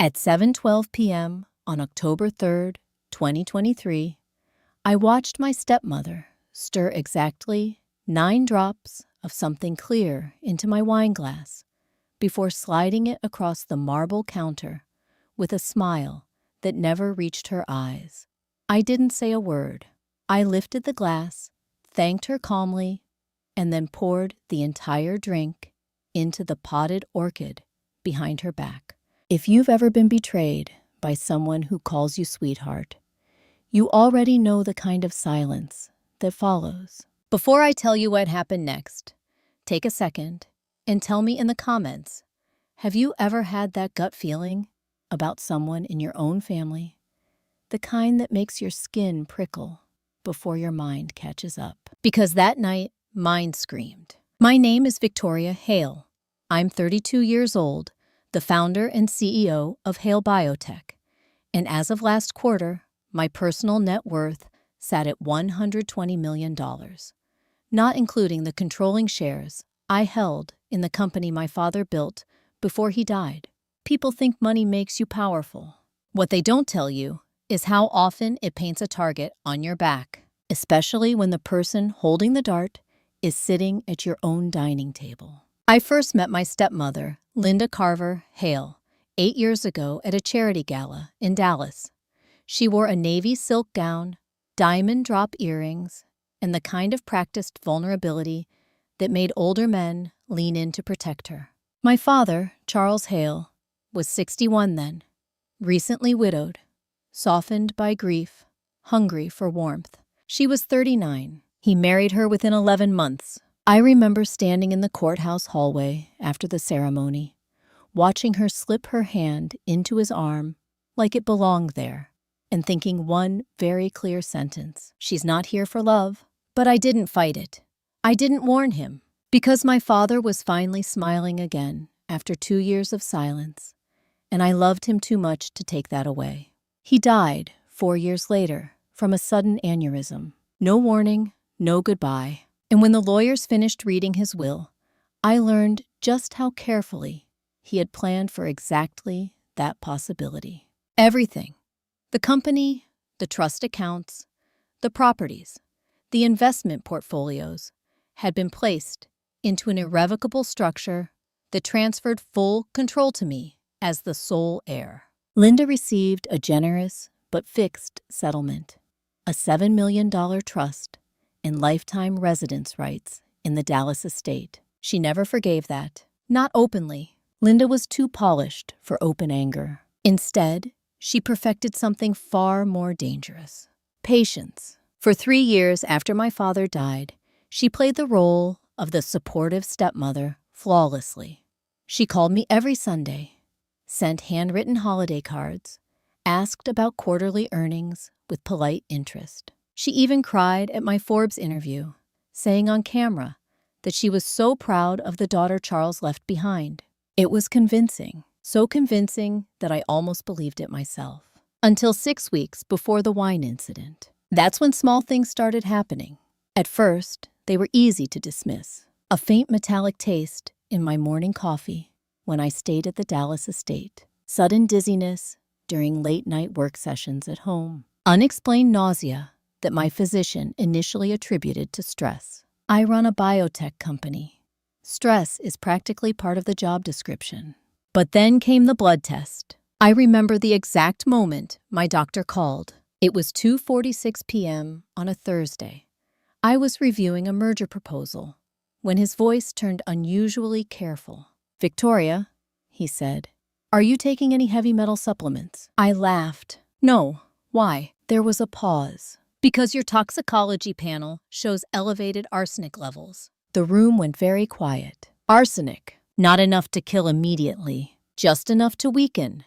At 7:12 p.m. on October 3rd, 2023, I watched my stepmother stir exactly 9 drops of something clear into my wine glass before sliding it across the marble counter with a smile that never reached her eyes. I didn't say a word. I lifted the glass, thanked her calmly, and then poured the entire drink into the potted orchid behind her back. If you've ever been betrayed by someone who calls you sweetheart, you already know the kind of silence that follows. Before I tell you what happened next, take a second and tell me in the comments, have you ever had that gut feeling about someone in your own family? The kind that makes your skin prickle before your mind catches up. Because that night, mine screamed. My name is Victoria Hale. I'm 32 years old, the founder and CEO of Hale Biotech. And as of last quarter, my personal net worth sat at $120 million, not including the controlling shares I held in the company my father built before he died. People think money makes you powerful. What they don't tell you is how often it paints a target on your back, especially when the person holding the dart is sitting at your own dining table. I first met my stepmother, Linda Carver Hale, 8 years ago at a charity gala in Dallas. She wore a navy silk gown, diamond drop earrings, and the kind of practiced vulnerability that made older men lean in to protect her. My father, Charles Hale, was 61 then, recently widowed, softened by grief, hungry for warmth. She was 39. He married her within 11 months. I remember standing in the courthouse hallway after the ceremony, watching her slip her hand into his arm like it belonged there, and thinking one very clear sentence: she's not here for love. But I didn't fight it. I didn't warn him, because my father was finally smiling again after 2 years of silence, and I loved him too much to take that away. He died 4 years later from a sudden aneurysm. No warning, no goodbye. And when the lawyers finished reading his will, I learned just how carefully he had planned for exactly that possibility. Everything: the company, the trust accounts, the properties, the investment portfolios, had been placed into an irrevocable structure that transferred full control to me as the sole heir. Linda received a generous but fixed settlement, a $7 million trust, and lifetime residence rights in the Dallas estate. She never forgave that. Not openly. Linda was too polished for open anger. Instead, she perfected something far more dangerous: patience. For 3 years after my father died, she played the role of the supportive stepmother flawlessly. She called me every Sunday, sent handwritten holiday cards, asked about quarterly earnings with polite interest. She even cried at my Forbes interview, saying on camera that she was so proud of the daughter Charles left behind. It was convincing, so convincing that I almost believed it myself. Until 6 weeks before the wine incident. That's when small things started happening. At first, they were easy to dismiss. A faint metallic taste in my morning coffee when I stayed at the Dallas estate. Sudden dizziness during late-night work sessions at home. Unexplained nausea that my physician initially attributed to stress. I run a biotech company. Stress is practically part of the job description. But then came the blood test. I remember the exact moment my doctor called. It was 2:46 p.m. on a Thursday. I was reviewing a merger proposal when his voice turned unusually careful. "Victoria," he said, "are you taking any heavy metal supplements?" I laughed. "No. Why?" There was a pause. "Because your toxicology panel shows elevated arsenic levels." The room went very quiet. Arsenic, not enough to kill immediately, just enough to weaken,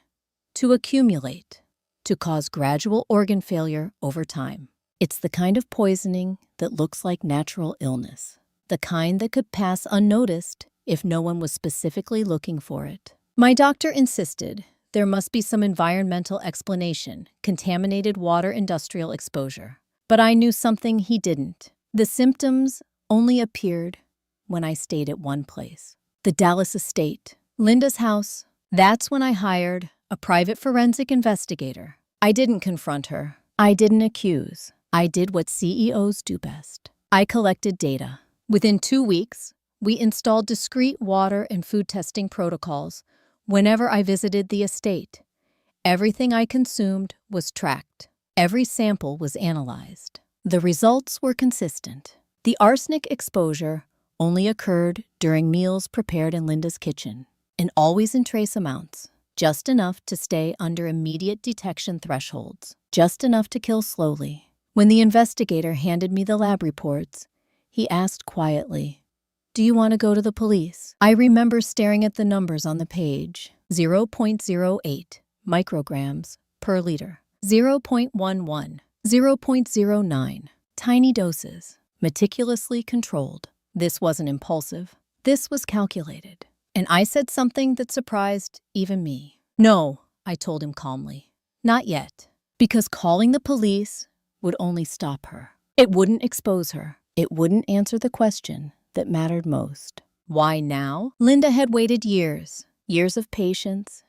to accumulate, to cause gradual organ failure over time. It's the kind of poisoning that looks like natural illness, the kind that could pass unnoticed if no one was specifically looking for it. My doctor insisted there must be some environmental explanation: contaminated water, industrial exposure. But I knew something he didn't. The symptoms only appeared when I stayed at one place: the Dallas estate, Linda's house. That's when I hired a private forensic investigator. I didn't confront her. I didn't accuse. I did what CEOs do best. I collected data. Within 2 weeks, we installed discrete water and food testing protocols whenever I visited the estate. Everything I consumed was tracked. Every sample was analyzed. The results were consistent. The arsenic exposure only occurred during meals prepared in Linda's kitchen, and always in trace amounts, just enough to stay under immediate detection thresholds, just enough to kill slowly. When the investigator handed me the lab reports, he asked quietly, "Do you want to go to the police?" I remember staring at the numbers on the page. 0.08 micrograms per liter, 0.11, 0.09. Tiny doses, meticulously controlled. This wasn't impulsive. This was calculated. And I said something that surprised even me. "No," I told him calmly. "Not yet." Because calling the police would only stop her. It wouldn't expose her. It wouldn't answer the question that mattered most. Why now? Linda had waited years. Years of patience.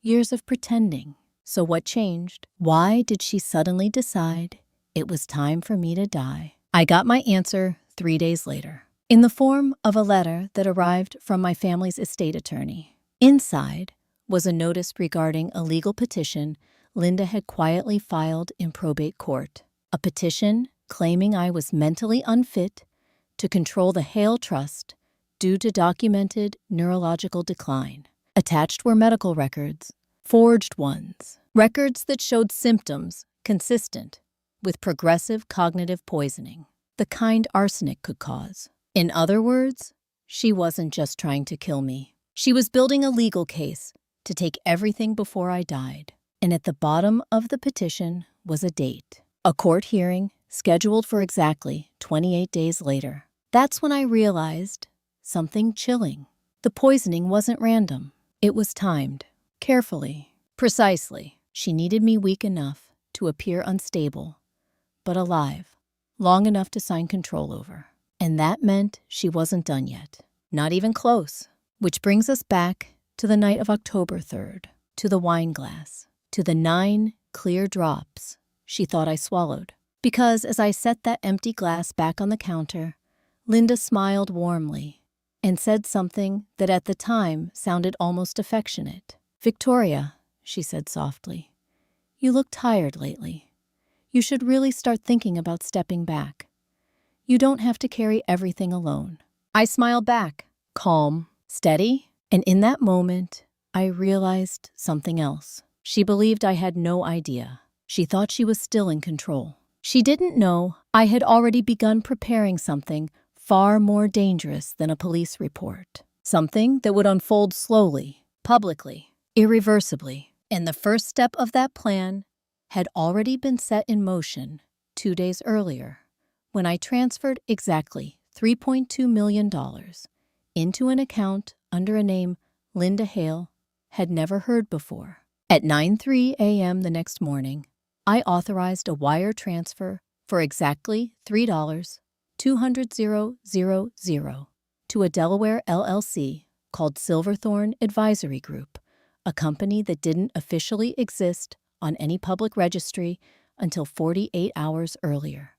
Years of pretending. So what changed? Why did she suddenly decide it was time for me to die? I got my answer 3 days later, in the form of a letter that arrived from my family's estate attorney. Inside was a notice regarding a legal petition Linda had quietly filed in probate court. A petition claiming I was mentally unfit to control the Hale Trust due to documented neurological decline. Attached were medical records, forged ones, records that showed symptoms consistent with progressive cognitive poisoning, the kind arsenic could cause. In other words, she wasn't just trying to kill me. She was building a legal case to take everything before I died. And at the bottom of the petition was a date, a court hearing scheduled for exactly 28 days later. That's when I realized something chilling. The poisoning wasn't random. It was timed, carefully, precisely. She needed me weak enough to appear unstable, but alive, long enough to sign control over. And that meant she wasn't done yet. Not even close. Which brings us back to the night of October 3rd, to the wine glass, to the 9 clear drops she thought I swallowed. Because as I set that empty glass back on the counter, Linda smiled warmly and said something that at the time sounded almost affectionate. "Victoria," she said softly, "you look tired lately. You should really start thinking about stepping back. You don't have to carry everything alone." I smiled back, calm, steady, and in that moment, I realized something else. She believed I had no idea. She thought she was still in control. She didn't know I had already begun preparing something far more dangerous than a police report. Something that would unfold slowly, publicly, irreversibly. And the first step of that plan had already been set in motion 2 days earlier, when I transferred exactly $3.2 million into an account under a name Linda Hale had never heard before. At 9:03 a.m. the next morning, I authorized a wire transfer for exactly $3,200,000 to a Delaware LLC called Silverthorne Advisory Group, a company that didn't officially exist on any public registry until 48 hours earlier.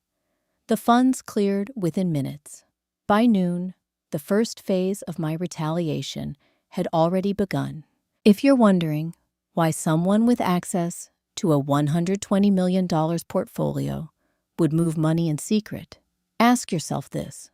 The funds cleared within minutes. By noon, the first phase of my retaliation had already begun. If you're wondering why someone with access to a $120 million portfolio would move money in secret, ask yourself this.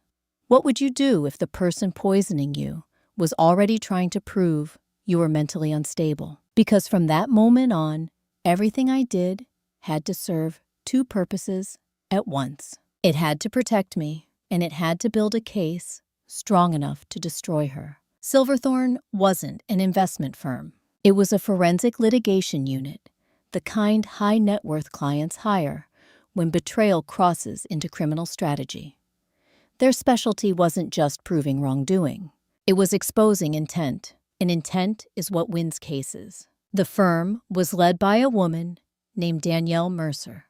What would you do if the person poisoning you was already trying to prove you were mentally unstable? Because from that moment on, everything I did had to serve 2 purposes at once. It had to protect me, and it had to build a case strong enough to destroy her. Silverthorne wasn't an investment firm. It was a forensic litigation unit, the kind high-net-worth clients hire when betrayal crosses into criminal strategy. Their specialty wasn't just proving wrongdoing. It was exposing intent, and intent is what wins cases. The firm was led by a woman named Danielle Mercer,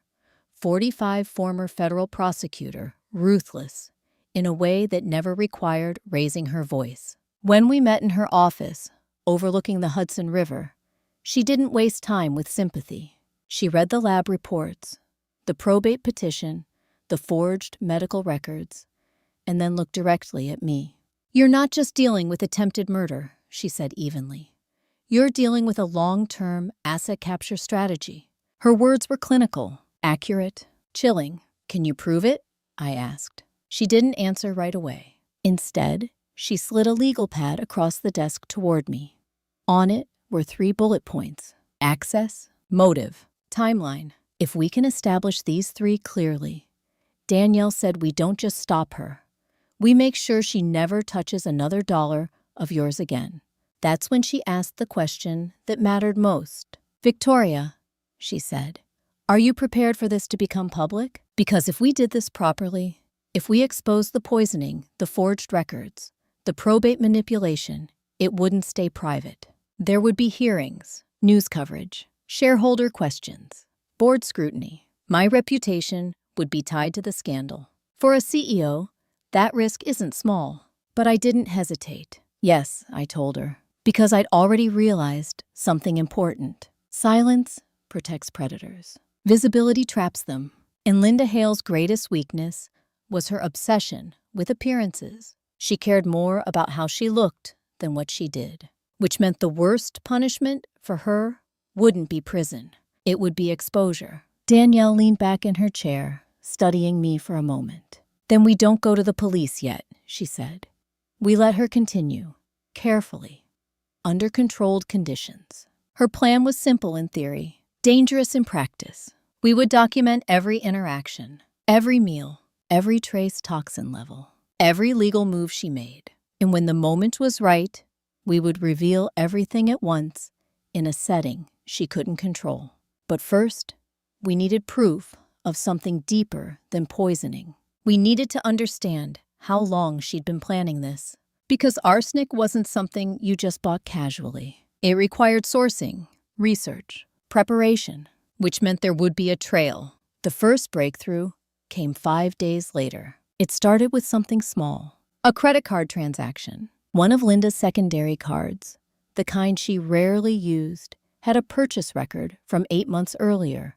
45 former federal prosecutor, ruthless, in a way that never required raising her voice. When we met in her office, overlooking the Hudson River, She didn't waste time with sympathy. She read the lab reports, the probate petition, the forged medical records, and then looked directly at me. "You're not just dealing with attempted murder," she said evenly. "You're dealing with a long-term asset capture strategy." Her words were clinical, accurate, chilling. "Can you prove it?" I asked. She didn't answer right away. Instead, she slid a legal pad across the desk toward me. On it were 3 bullet points: access, motive, timeline. "If we can establish these 3 clearly," Danielle said, "we don't just stop her. We make sure she never touches another dollar of yours again." That's when she asked the question that mattered most. "Victoria," she said, "are you prepared for this to become public? Because if we did this properly, if we exposed the poisoning, the forged records, the probate manipulation, it wouldn't stay private. There would be hearings, news coverage, shareholder questions, board scrutiny. My reputation would be tied to the scandal. For a CEO, that risk isn't small." But I didn't hesitate. "Yes," I told her, because I'd already realized something important. Silence protects predators. Visibility traps them. And Linda Hale's greatest weakness was her obsession with appearances. She cared more about how she looked than what she did, which meant the worst punishment for her wouldn't be prison. It would be exposure. Danielle leaned back in her chair, studying me for a moment. "Then we don't go to the police yet," she said. We let her continue, carefully, under controlled conditions. Her plan was simple in theory, dangerous in practice. We would document every interaction, every meal, every trace toxin level, every legal move she made. And when the moment was right, we would reveal everything at once in a setting she couldn't control. But first, we needed proof of something deeper than poisoning. We needed to understand how long she'd been planning this. Because arsenic wasn't something you just bought casually. It required sourcing, research, preparation, which meant there would be a trail. The first breakthrough came 5 days later. It started with something small. A credit card transaction. One of Linda's secondary cards, the kind she rarely used, had a purchase record from 8 months earlier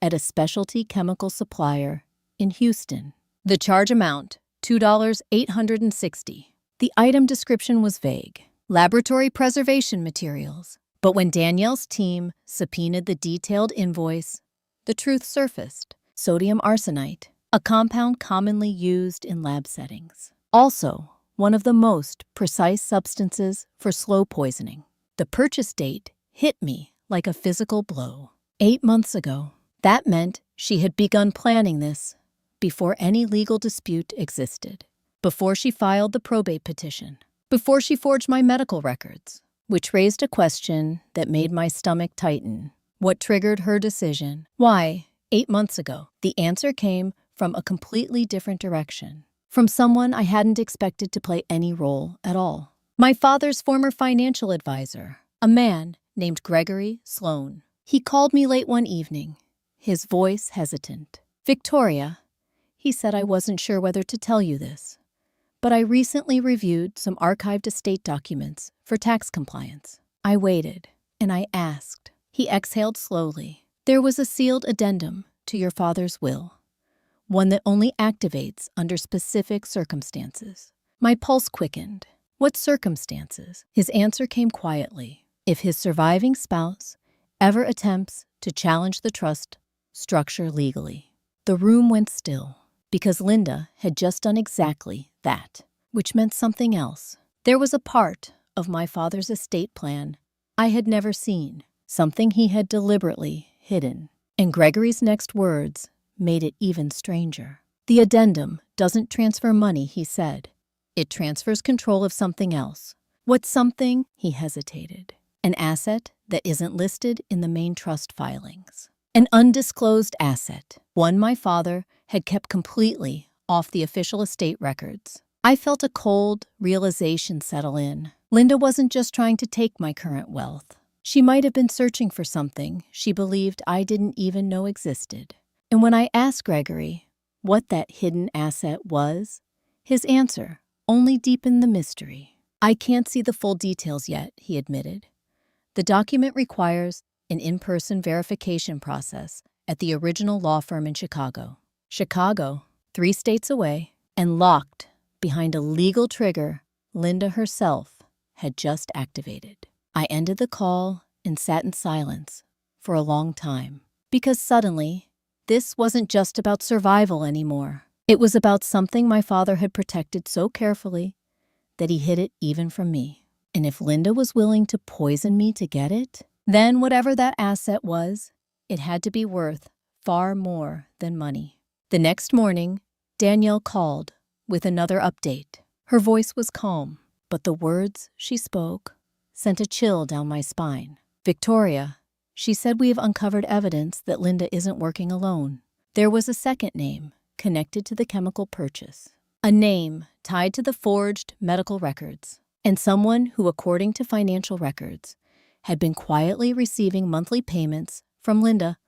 at a specialty chemical supplier in Houston. The charge amount, $2,860. The item description was vague. Laboratory preservation materials. But when Danielle's team subpoenaed the detailed invoice, the truth surfaced. Sodium arsenite, a compound commonly used in lab settings. Also, one of the most precise substances for slow poisoning. The purchase date hit me like a physical blow. 8 months ago. That meant she had begun planning this before any legal dispute existed, before she filed the probate petition, before she forged my medical records, which raised a question that made my stomach tighten. What triggered her decision? Why, 8 months ago? The answer came from a completely different direction, from someone I hadn't expected to play any role at all. My father's former financial advisor, a man named Gregory Sloan. He called me late one evening, his voice hesitant. "Victoria," he said, "I wasn't sure whether to tell you this, but I recently reviewed some archived estate documents for tax compliance." I waited, and I asked. He exhaled slowly. "There was a sealed addendum to your father's will, one that only activates under specific circumstances." My pulse quickened. What circumstances? His answer came quietly. If his surviving spouse ever attempts to challenge the trust structure legally. The room went still, because Linda had just done exactly that, which meant something else. There was a part of my father's estate plan I had never seen, something he had deliberately hidden. And Gregory's next words made it even stranger. "The addendum doesn't transfer money," he said. "It transfers control of something else." "What something?" He hesitated. "An asset that isn't listed in the main trust filings. An undisclosed asset, one my father had kept completely off the official estate records." I felt a cold realization settle in. Linda wasn't just trying to take my current wealth. She might have been searching for something she believed I didn't even know existed. And when I asked Gregory what that hidden asset was, his answer only deepened the mystery. "I can't see the full details yet," he admitted. The document requires an in-person verification process at the original law firm in Chicago. Chicago, 3 states away, and locked behind a legal trigger Linda herself had just activated. I ended the call and sat in silence for a long time, because suddenly, this wasn't just about survival anymore. It was about something my father had protected so carefully that he hid it even from me. And if Linda was willing to poison me to get it, then whatever that asset was, it had to be worth far more than money. The next morning, Danielle called with another update. Her voice was calm, but the words she spoke sent a chill down my spine. "Victoria," she said, "we have uncovered evidence that Linda isn't working alone." There was a second name connected to the chemical purchase, a name tied to the forged medical records, and someone who, according to financial records, had been quietly receiving monthly payments from Linda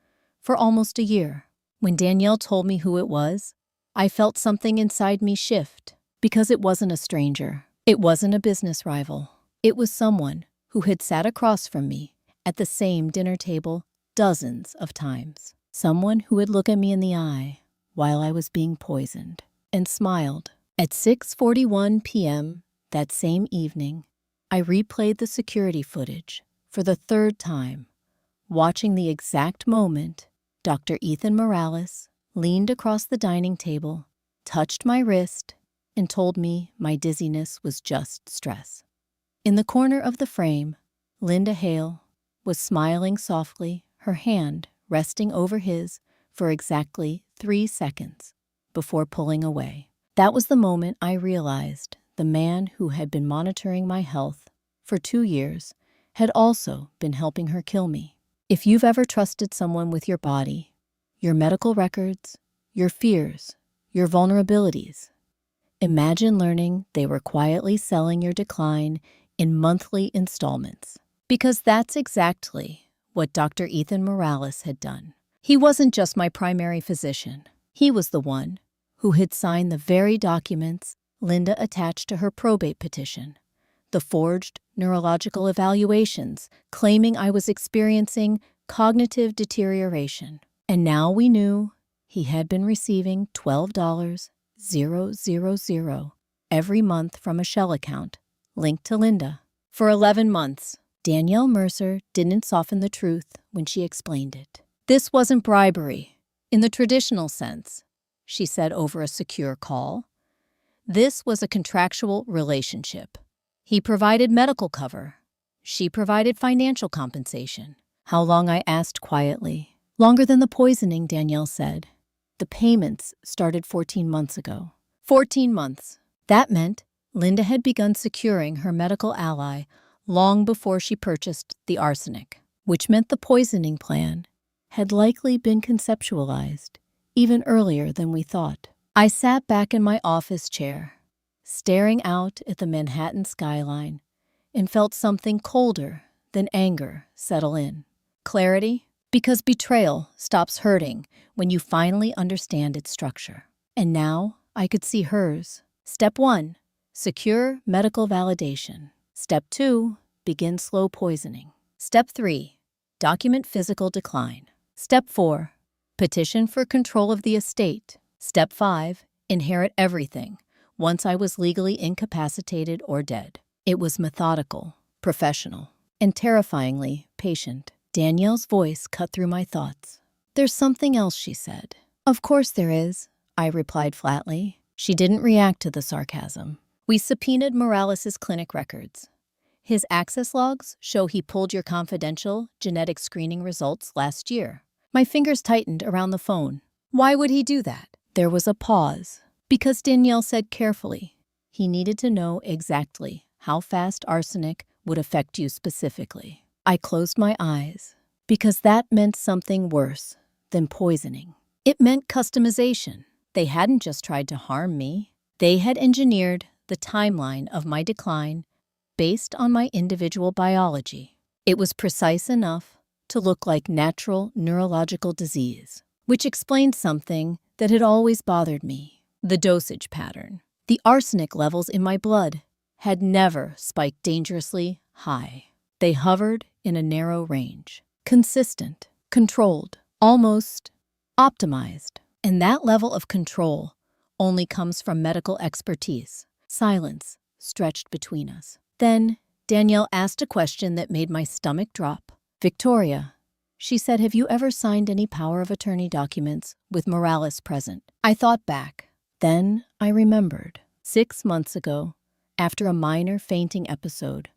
for almost a year. When Danielle told me who it was, I felt something inside me shift, because it wasn't a stranger. It wasn't a business rival. It was someone who had sat across from me at the same dinner table dozens of times. Someone who had looked at me in the eye while I was being poisoned and smiled. At 6:41 p.m. that same evening, I replayed the security footage for the third time, watching the exact moment Dr. Ethan Morales leaned across the dining table, touched my wrist, and told me my dizziness was just stress. In the corner of the frame, Linda Hale was smiling softly, her hand resting over his for exactly 3 seconds before pulling away. That was the moment I realized the man who had been monitoring my health for 2 years had also been helping her kill me. If you've ever trusted someone with your body, your medical records, your fears, your vulnerabilities, imagine learning they were quietly selling your decline in monthly installments. Because that's exactly what Dr. Ethan Morales had done. He wasn't just my primary physician. He was the one who had signed the very documents Linda attached to her probate petition, the forged neurological evaluations claiming I was experiencing cognitive deterioration. And now we knew he had been receiving $12,000 every month from a shell account linked to Linda. For 11 months, Danielle Mercer didn't soften the truth when she explained it. This wasn't bribery in the traditional sense, she said over a secure call. This was a contractual relationship. He provided medical cover. She provided financial compensation. How long, I asked quietly. Longer than the poisoning, Danielle said. The payments started 14 months ago. 14 months. That meant Linda had begun securing her medical ally long before she purchased the arsenic, which meant the poisoning plan had likely been conceptualized even earlier than we thought. I sat back in my office chair, staring out at the Manhattan skyline, and felt something colder than anger settle in. Clarity, because betrayal stops hurting when you finally understand its structure. And now I could see hers. Step 1, secure medical validation. Step 2, begin slow poisoning. Step 3, document physical decline. Step 4, petition for control of the estate. Step 5, inherit everything once I was legally incapacitated or dead. It was methodical, professional, and terrifyingly patient. Danielle's voice cut through my thoughts. "There's something else," she said. "Of course there is," I replied flatly. She didn't react to the sarcasm. "We subpoenaed Morales' clinic records. His access logs show he pulled your confidential genetic screening results last year." My fingers tightened around the phone. Why would he do that? There was a pause. Because Danielle said carefully, he needed to know exactly how fast arsenic would affect you specifically. I closed my eyes, because that meant something worse than poisoning. It meant customization. They hadn't just tried to harm me. They had engineered the timeline of my decline based on my individual biology. It was precise enough to look like natural neurological disease, which explained something that had always bothered me: the dosage pattern. The arsenic levels in my blood had never spiked dangerously high. They hovered in a narrow range, consistent, controlled, almost optimized. And that level of control only comes from medical expertise. Silence stretched between us. Then Danielle asked a question that made my stomach drop. "Victoria," she said, "have you ever signed any power of attorney documents with Morales present?" I thought back. Then I remembered. 6 months ago, after a minor fainting episode,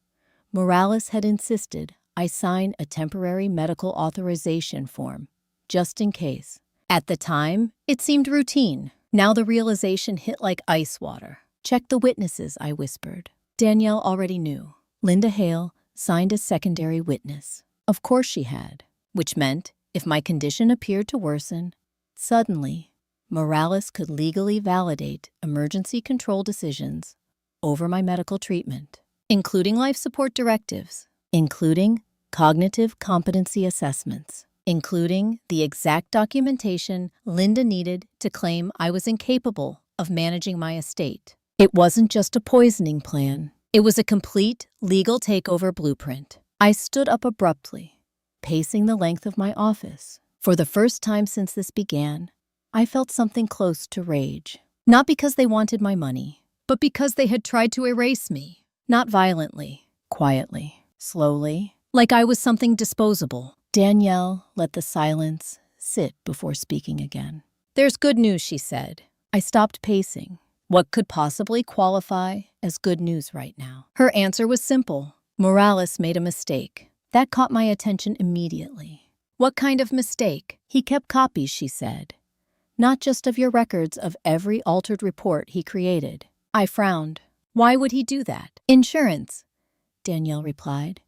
Morales had insisted I sign a temporary medical authorization form, just in case. At the time, it seemed routine. Now the realization hit like ice water. "Check the witnesses," I whispered. Danielle already knew. Linda Hale signed as secondary witness. Of course she had, which meant if my condition appeared to worsen, suddenly Morales could legally validate emergency control decisions over my medical treatment, including life support directives, including cognitive competency assessments, including the exact documentation Linda needed to claim I was incapable of managing my estate. It wasn't just a poisoning plan. It was a complete legal takeover blueprint. I stood up abruptly, pacing the length of my office. For the first time since this began, I felt something close to rage. Not because they wanted my money, but because they had tried to erase me. Not violently, quietly, slowly, like I was something disposable. Danielle let the silence sit before speaking again. "There's good news," she said. I stopped pacing. What could possibly qualify as good news right now? Her answer was simple. Morales made a mistake. That caught my attention immediately. "What kind of mistake?" "He kept copies," she said. "Not just of your records, of every altered report he created." I frowned. "Why would he do that?" "Insurance," Danielle replied.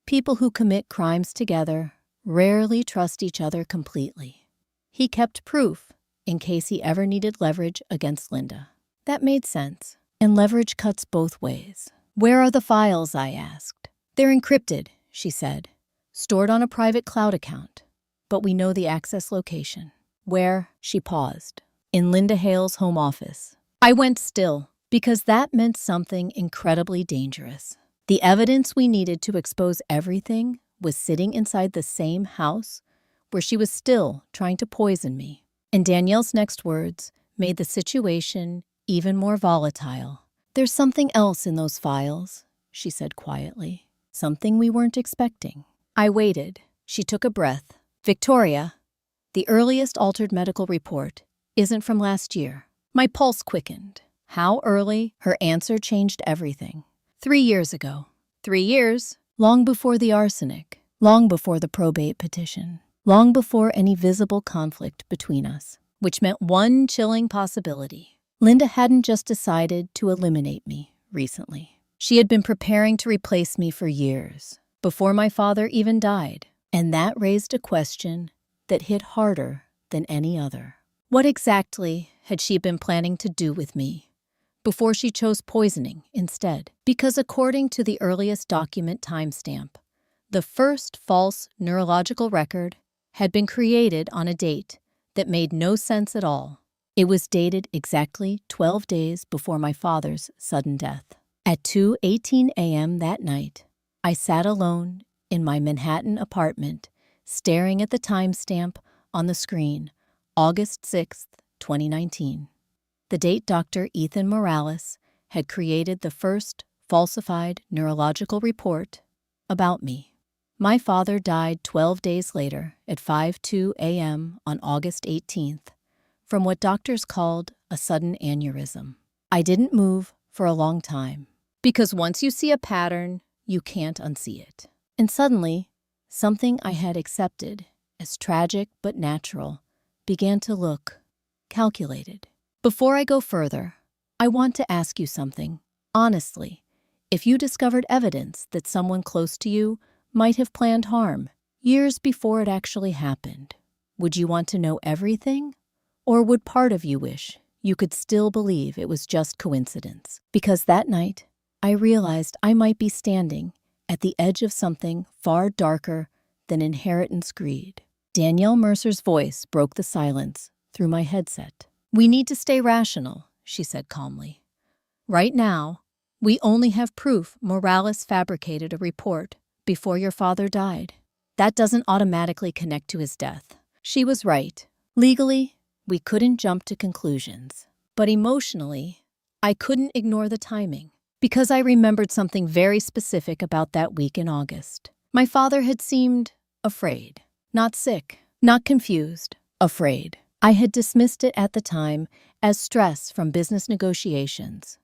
"People who commit crimes together rarely trust each other completely. He kept proof in case he ever needed leverage against Linda." That made sense. And leverage cuts both ways. "Where are the files?" I asked. "They're encrypted," she said. "Stored on a private cloud account. But we know the access location." "Where?" She paused. "In Linda Hale's home office." I went still, because that meant something incredibly dangerous. The evidence we needed to expose everything was sitting inside the same house where she was still trying to poison me. And Danielle's next words made the situation even more volatile. "There's something else in those files," she said quietly. "Something we weren't expecting." I waited. She took a breath. "Victoria, the earliest altered medical report isn't from last year." My pulse quickened. How early? Her answer changed everything. 3 years ago. 3 years? Long before the arsenic. Long before the probate petition. Long before any visible conflict between us. Which meant one chilling possibility. Linda hadn't just decided to eliminate me recently. She had been preparing to replace me for years, before my father even died. And that raised a question that hit harder than any other. What exactly had she been planning to do with me before she chose poisoning instead? Because according to the earliest document timestamp, the first false neurological record had been created on a date that made no sense at all. It was dated exactly 12 days before my father's sudden death. At 2:18 a.m. that night, I sat alone in my Manhattan apartment, staring at the timestamp on the screen, August 6th, 2019. The date Dr. Ethan Morales had created the first falsified neurological report about me. My father died 12 days later at 5:02 a.m. on August 18th. From what doctors called a sudden aneurysm. I didn't move for a long time, because once you see a pattern, you can't unsee it. And suddenly, something I had accepted as tragic but natural began to look calculated. Before I go further, I want to ask you something. Honestly, if you discovered evidence that someone close to you might have planned harm years before it actually happened, would you want to know everything? Or would part of you wish you could still believe it was just coincidence? Because that night, I realized I might be standing at the edge of something far darker than inheritance greed. Danielle Mercer's voice broke the silence through my headset. "We need to stay rational," she said calmly. "Right now, we only have proof Morales fabricated a report before your father died. That doesn't automatically connect to his death. She was right. Legally, we couldn't jump to conclusions. But emotionally, I couldn't ignore the timing, because I remembered something very specific about that week in August. My father had seemed afraid. Not sick, not confused, afraid. I had dismissed it at the time as stress from business negotiations.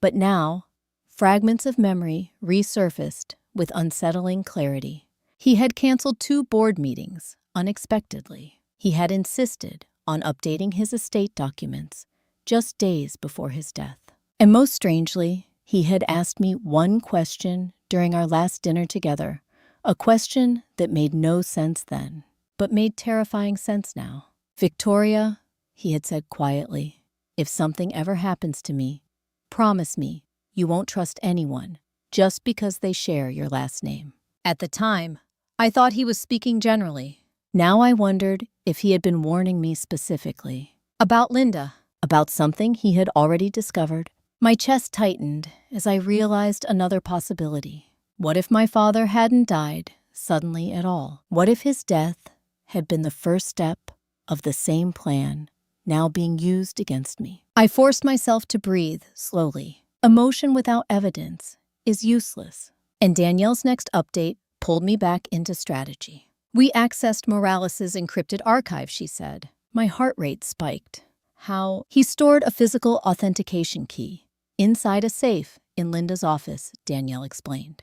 But now, fragments of memory resurfaced with unsettling clarity. He had canceled 2 board meetings unexpectedly. He had insisted on updating his estate documents just days before his death. And most strangely, he had asked me one question during our last dinner together, a question that made no sense then, but made terrifying sense now. "Victoria," he had said quietly, "if something ever happens to me, promise me you won't trust anyone just because they share your last name." At the time, I thought he was speaking generally. Now I wondered if he had been warning me specifically. About Linda, about something he had already discovered. My chest tightened as I realized another possibility. What if my father hadn't died suddenly at all? What if his death had been the first step of the same plan now being used against me? I forced myself to breathe slowly. Emotion without evidence is useless. And Danielle's next update pulled me back into strategy. "We accessed Morales' encrypted archive," she said. My heart rate spiked. How? He stored a physical authentication key inside a safe in Linda's office, Danielle explained.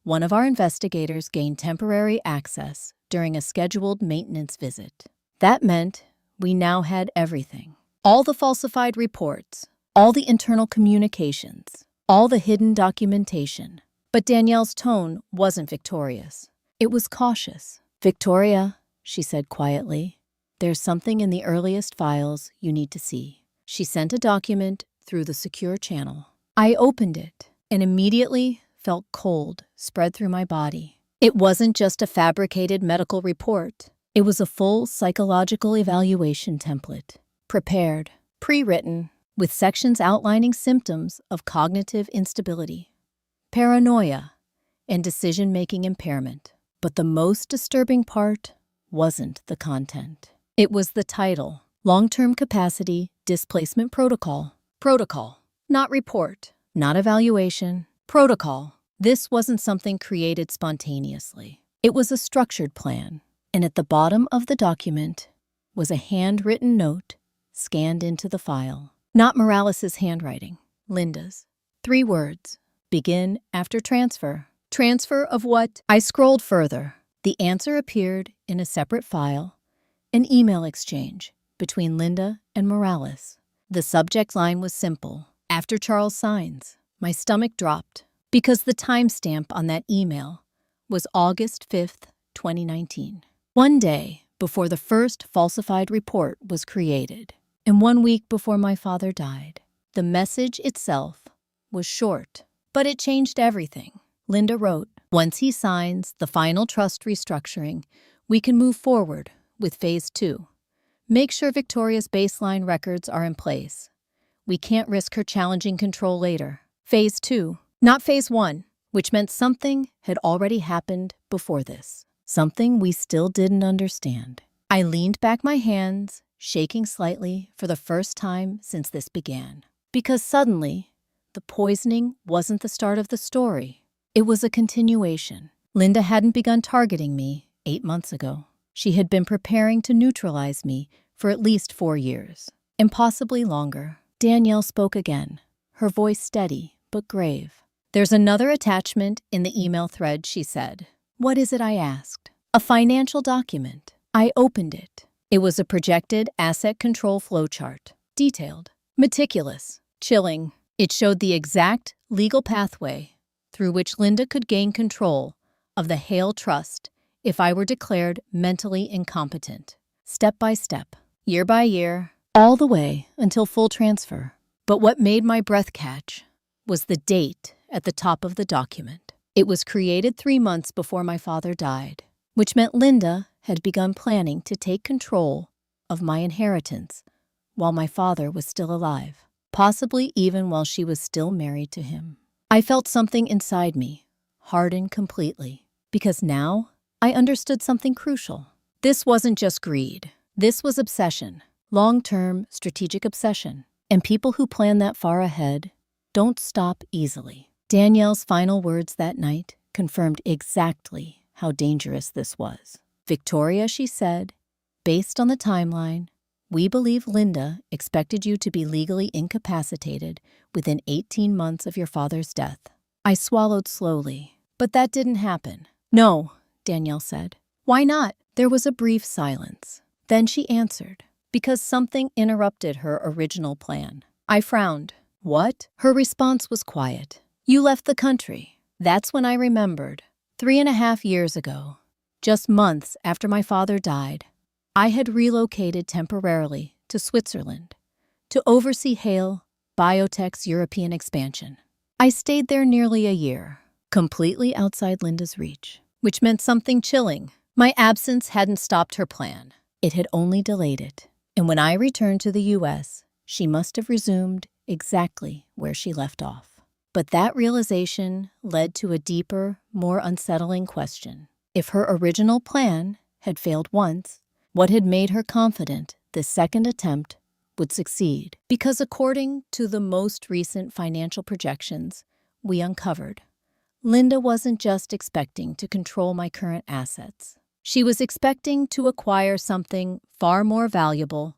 One of our investigators gained temporary access during a scheduled maintenance visit. That meant we now had everything. All the falsified reports, all the internal communications, all the hidden documentation. But Danielle's tone wasn't victorious. It was cautious. "Victoria," she said quietly, "there's something in the earliest files you need to see." She sent a document through the secure channel. I opened it and immediately felt cold spread through my body. It wasn't just a fabricated medical report. It was a full psychological evaluation template, prepared, pre-written, with sections outlining symptoms of cognitive instability, paranoia, and decision-making impairment. But the most disturbing part wasn't the content. It was the title, Long-Term Capacity Displacement Protocol. Protocol, not report, not evaluation, protocol. This wasn't something created spontaneously. It was a structured plan, and at the bottom of the document was a handwritten note scanned into the file. Not Morales' handwriting, Linda's. 3 words. Begin after transfer. Transfer of what? I scrolled further. The answer appeared in a separate file, an email exchange between Linda and Morales. The subject line was simple. After Charles signs. My stomach dropped because the timestamp on that email was August 5th, 2019. One day before the first falsified report was created, and 1 week before my father died. The message itself was short, but it changed everything. Linda wrote, "Once he signs the final trust restructuring, we can move forward with Phase 2. Make sure Victoria's baseline records are in place. We can't risk her challenging control later. Phase 2, not Phase 1, which meant something had already happened before this. Something we still didn't understand." I leaned back my hands, shaking slightly for the first time since this began. Because suddenly, the poisoning wasn't the start of the story. It was a continuation. Linda hadn't begun targeting me 8 months ago. She had been preparing to neutralize me for at least 4 years, and possibly longer. Danielle spoke again, her voice steady but grave. "There's another attachment in the email thread," she said. "What is it?" I asked. "A financial document." I opened it. It was a projected asset control flowchart, detailed, meticulous, chilling. It showed the exact legal pathway through which Linda could gain control of the Hale Trust if I were declared mentally incompetent. Step by step, year by year, all the way until full transfer. But what made my breath catch was the date at the top of the document. It was created 3 months before my father died, which meant Linda had begun planning to take control of my inheritance while my father was still alive, possibly even while she was still married to him. I felt something inside me harden completely. because now I understood something crucial. This wasn't just greed. This was obsession, long-term strategic obsession. And people who plan that far ahead don't stop easily. Danielle's final words that night confirmed exactly how dangerous this was. "Victoria," she said, "based on the timeline, we believe Linda expected you to be legally incapacitated within 18 months of your father's death." I swallowed slowly. "But that didn't happen." "No," Danielle said. "Why not?" There was a brief silence. Then she answered, "Because something interrupted her original plan." I frowned. "What?" Her response was quiet. "You left the country." That's when I remembered. 3.5 years ago, just months after my father died, I had relocated temporarily to Switzerland to oversee Hale Biotech's European expansion. I stayed there nearly a year, completely outside Linda's reach, which meant something chilling. My absence hadn't stopped her plan. It had only delayed it. And when I returned to the U.S., she must have resumed exactly where she left off. But that realization led to a deeper, more unsettling question. If her original plan had failed once, what had made her confident the second attempt would succeed? Because according to the most recent financial projections we uncovered, Linda wasn't just expecting to control my current assets. She was expecting to acquire something far more valuable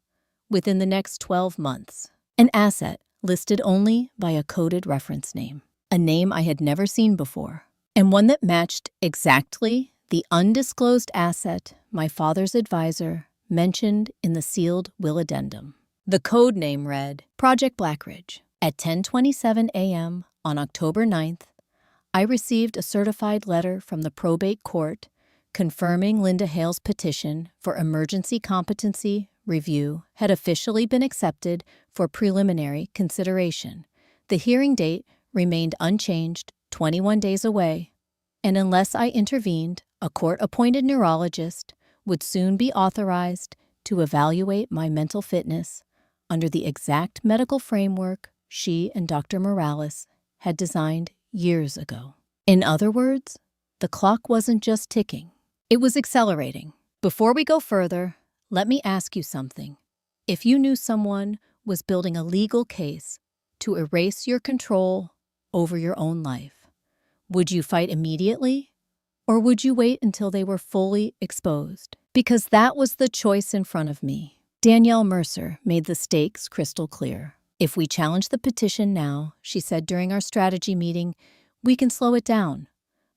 within the next 12 months. An asset listed only by a coded reference name, a name I had never seen before, and one that matched exactly the undisclosed asset my father's advisor mentioned in the sealed will addendum. The code name read Project Blackridge. At 10:27 a.m. on October 9th, I received a certified letter from the probate court confirming Linda Hale's petition for emergency competency review had officially been accepted for preliminary consideration. The hearing date remained unchanged, 21 days away, and unless I intervened, a court-appointed neurologist would soon be authorized to evaluate my mental fitness under the exact medical framework she and Dr. Morales had designed years ago. In other words, the clock wasn't just ticking, it was accelerating. Before we go further, let me ask you something. If you knew someone was building a legal case to erase your control over your own life, would you fight immediately, or would you wait until they were fully exposed? Because that was the choice in front of me. Danielle Mercer made the stakes crystal clear. "If we challenge the petition now," she said during our strategy meeting, "we can slow it down,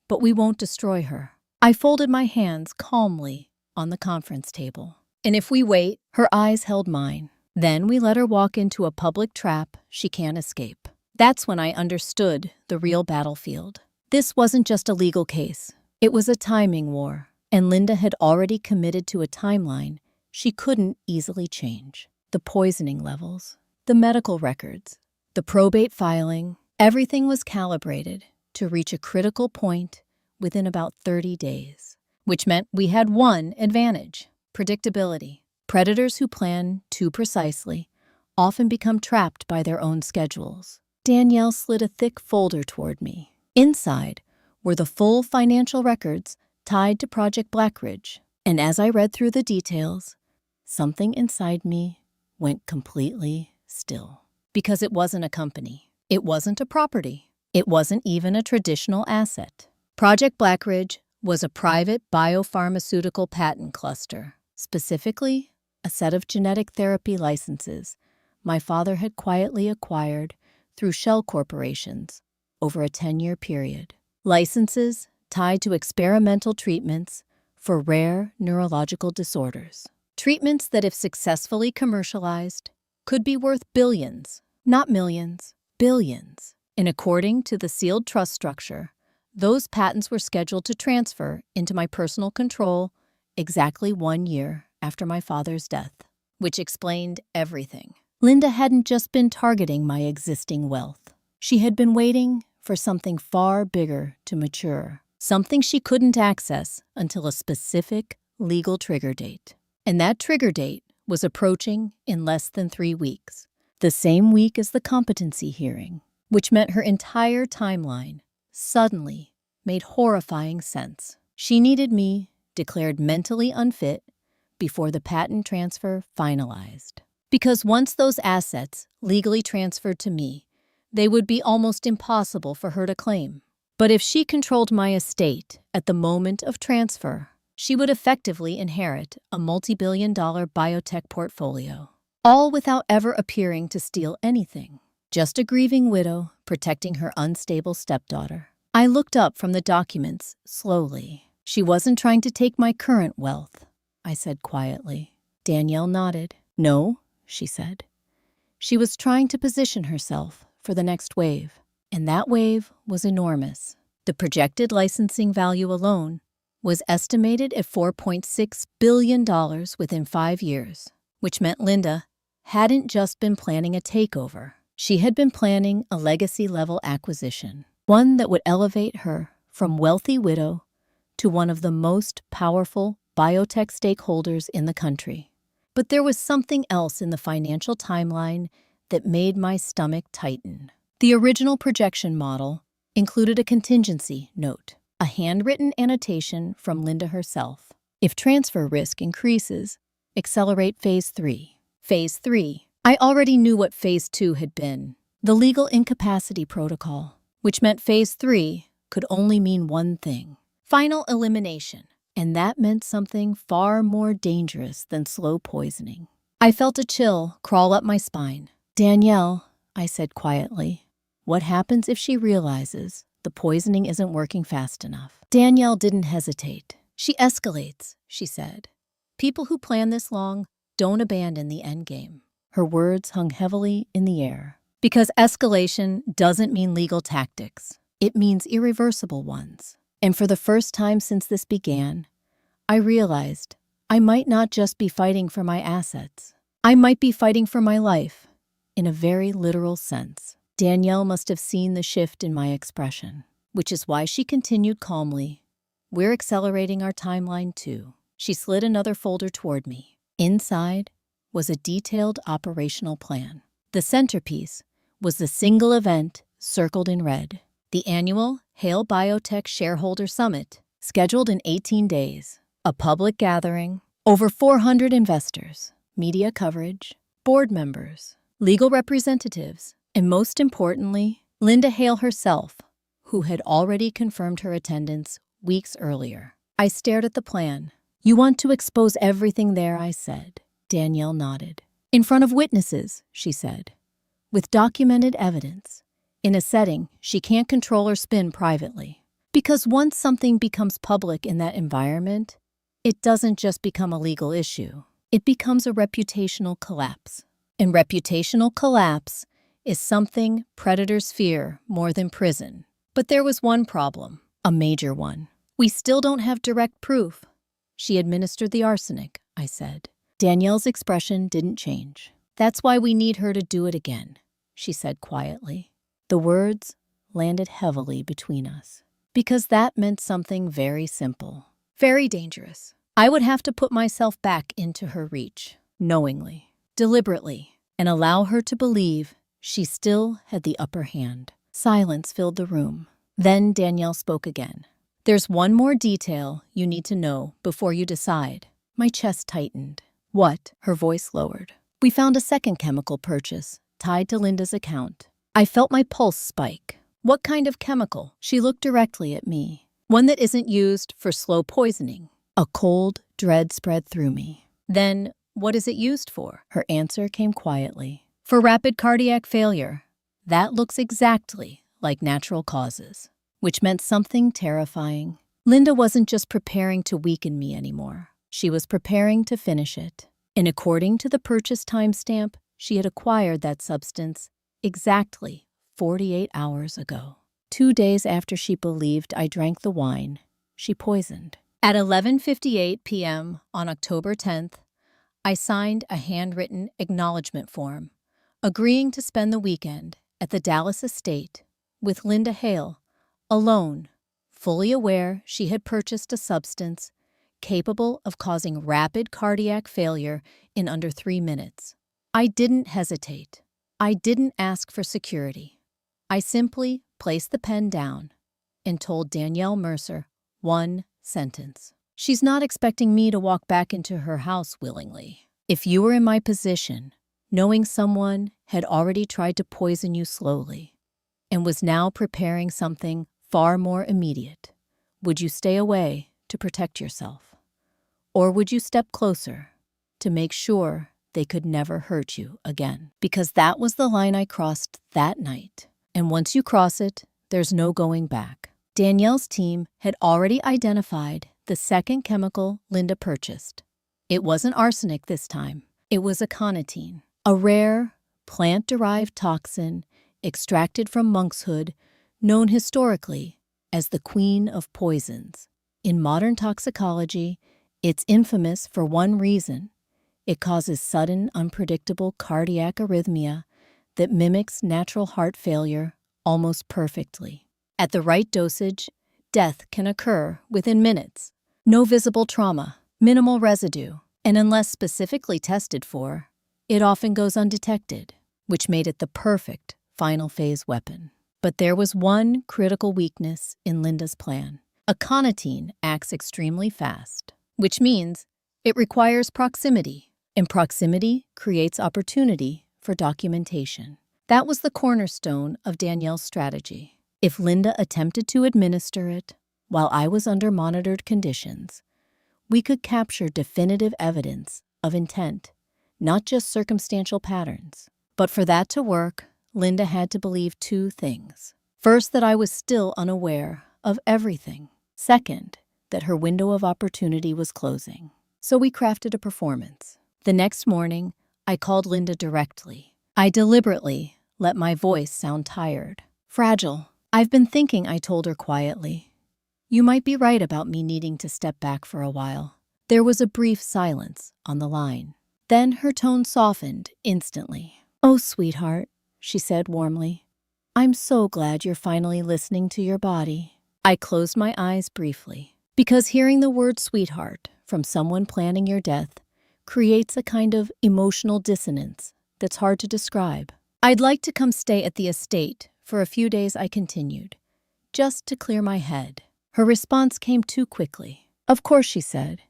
but we won't destroy her." I folded my hands calmly on the conference table. "And if we wait," her eyes held mine, "then we let her walk into a public trap she can't escape." That's when I understood the real battlefield. This wasn't just a legal case. It was a timing war, and Linda had already committed to a timeline she couldn't easily change. The poisoning levels, the medical records, the probate filing, everything was calibrated to reach a critical point within about 30 days, which meant we had one advantage: predictability. Predators who plan too precisely often become trapped by their own schedules. Danielle slid a thick folder toward me. Inside were the full financial records tied to Project Blackridge, and as I read through the details, something inside me went completely still. Because it wasn't a company. It wasn't a property. It wasn't even a traditional asset. Project Blackridge was a private biopharmaceutical patent cluster, specifically a set of genetic therapy licenses my father had quietly acquired through shell corporations over a 10-year period. Licenses tied to experimental treatments for rare neurological disorders. Treatments that, if successfully commercialized, could be worth billions, not millions, billions. And according to the sealed trust structure, those patents were scheduled to transfer into my personal control exactly 1 year after my father's death, which explained everything. Linda hadn't just been targeting my existing wealth. She had been waiting for something far bigger to mature, something she couldn't access until a specific legal trigger date. And that trigger date was approaching in less than 3 weeks, the same week as the competency hearing, which meant her entire timeline suddenly made horrifying sense. She needed me, declared mentally unfit, before the patent transfer finalized. Because once those assets legally transferred to me, they would be almost impossible for her to claim. But if she controlled my estate at the moment of transfer, she would effectively inherit a multi-billion-dollar biotech portfolio, all without ever appearing to steal anything. Just a grieving widow protecting her unstable stepdaughter. I looked up from the documents slowly. She wasn't trying to take my current wealth, I said quietly. Danielle nodded. No, she said. She was trying to position herself for the next wave, and that wave was enormous. The projected licensing value alone was estimated at $4.6 billion within 5 years, which meant Linda hadn't just been planning a takeover. She had been planning a legacy-level acquisition, one that would elevate her from wealthy widow to one of the most powerful biotech stakeholders in the country. But there was something else in the financial timeline that made my stomach tighten. The original projection model included a contingency note, a handwritten annotation from Linda herself. If transfer risk increases, accelerate Phase 3. Phase 3. I already knew what Phase 2 had been, the legal incapacity protocol, which meant Phase 3 could only mean one thing: final elimination. And that meant something far more dangerous than slow poisoning. I felt a chill crawl up my spine. Danielle, I said quietly, what happens if she realizes the poisoning isn't working fast enough? Danielle didn't hesitate. She escalates, she said. People who plan this long don't abandon the end game. Her words hung heavily in the air. Because escalation doesn't mean legal tactics. It means irreversible ones. And for the first time since this began, I realized I might not just be fighting for my assets. I might be fighting for my life, in a very literal sense. Danielle must have seen the shift in my expression, which is why she continued calmly. We're accelerating our timeline too. She slid another folder toward me. Inside was a detailed operational plan. The centerpiece was the single event circled in red. The annual Hale Biotech Shareholder Summit, scheduled in 18 days. A public gathering, over 400 investors, media coverage, board members, legal representatives, and most importantly, Linda Hale herself, who had already confirmed her attendance weeks earlier. I stared at the plan. You want to expose everything there, I said. Danielle nodded. In front of witnesses, she said, with documented evidence. In a setting she can't control or spin privately. Because once something becomes public in that environment, it doesn't just become a legal issue. It becomes a reputational collapse. And reputational collapse is something predators fear more than prison. But there was one problem, a major one. We still don't have direct proof. She administered the arsenic, I said. Danielle's expression didn't change. That's why we need her to do it again, she said quietly. The words landed heavily between us, because that meant something very simple, very dangerous. I would have to put myself back into her reach, knowingly, deliberately, and allow her to believe she still had the upper hand. Silence filled the room. Then Danielle spoke again. There's one more detail you need to know before you decide. My chest tightened. What? Her voice lowered. We found a second chemical purchase tied to Linda's account. I felt my pulse spike. What kind of chemical? She looked directly at me. One that isn't used for slow poisoning. A cold dread spread through me. Then, what is it used for? Her answer came quietly. For rapid cardiac failure. That looks exactly like natural causes, which meant something terrifying. Linda wasn't just preparing to weaken me anymore. She was preparing to finish it. And according to the purchase timestamp, she had acquired that substance exactly 48 hours ago. 2 days after she believed I drank the wine, she poisoned. At 11:58 p.m. on October 10th, I signed a handwritten acknowledgement form, agreeing to spend the weekend at the Dallas estate with Linda Hale, alone, fully aware she had purchased a substance capable of causing rapid cardiac failure in under 3 minutes. I didn't hesitate. I didn't ask for security. I simply placed the pen down and told Danielle Mercer one sentence. She's not expecting me to walk back into her house willingly. If you were in my position, knowing someone had already tried to poison you slowly and was now preparing something far more immediate, would you stay away to protect yourself? Or would you step closer to make sure they could never hurt you again? Because that was the line I crossed that night. And once you cross it, there's no going back. Danielle's team had already identified the second chemical Linda purchased. It wasn't arsenic this time. It was aconitine, a rare, plant-derived toxin extracted from monkshood, known historically as the queen of poisons. In modern toxicology, it's infamous for one reason. It causes sudden, unpredictable cardiac arrhythmia that mimics natural heart failure almost perfectly. At the right dosage, death can occur within minutes. No visible trauma, minimal residue, and unless specifically tested for, it often goes undetected, which made it the perfect final phase weapon. But there was one critical weakness in Linda's plan. Aconitine acts extremely fast, which means it requires proximity, and proximity creates opportunity for documentation. That was the cornerstone of Danielle's strategy. If Linda attempted to administer it while I was under monitored conditions, we could capture definitive evidence of intent, not just circumstantial patterns. But for that to work, Linda had to believe two things. First, that I was still unaware of everything. Second, that her window of opportunity was closing. So we crafted a performance. The next morning, I called Linda directly. I deliberately let my voice sound tired, fragile. I've been thinking, I told her quietly. You might be right about me needing to step back for a while. There was a brief silence on the line. Then her tone softened instantly. Oh, sweetheart, she said warmly. I'm so glad you're finally listening to your body. I closed my eyes briefly, because hearing the word sweetheart from someone planning your death creates a kind of emotional dissonance that's hard to describe. I'd like to come stay at the estate for a few days, I continued, just to clear my head. Her response came too quickly. Of course, she said.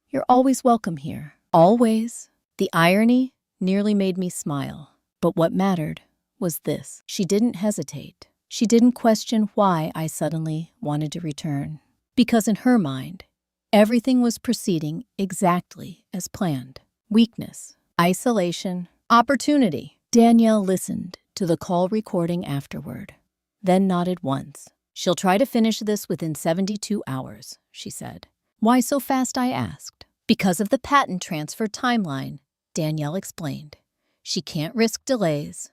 You're always welcome here. Always. The irony nearly made me smile. But what mattered was this. She didn't hesitate. She didn't question why I suddenly wanted to return. Because in her mind, everything was proceeding exactly as planned. Weakness, isolation, opportunity. Danielle listened to the call recording afterward, then nodded once. She'll try to finish this within 72 hours, she said. Why so fast, I asked. Because of the patent transfer timeline, Danielle explained. She can't risk delays,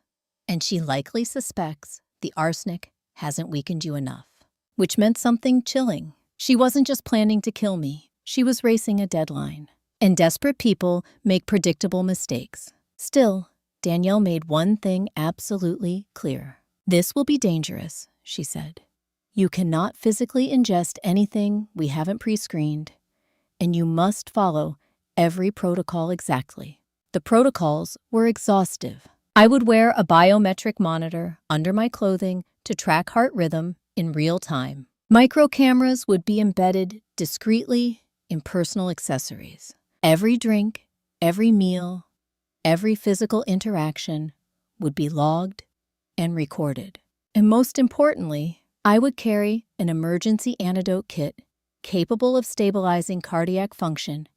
and she likely suspects the arsenic hasn't weakened you enough, which meant something chilling. She wasn't just planning to kill me. She was racing a deadline. And desperate people make predictable mistakes. Still, Danielle made one thing absolutely clear. This will be dangerous, she said. You cannot physically ingest anything we haven't pre-screened, and you must follow every protocol exactly. The protocols were exhaustive. I would wear a biometric monitor under my clothing to track heart rhythm in real time. Micro cameras would be embedded discreetly in personal accessories. Every drink, every meal, every physical interaction would be logged and recorded. And most importantly, I would carry an emergency antidote kit capable of stabilizing cardiac function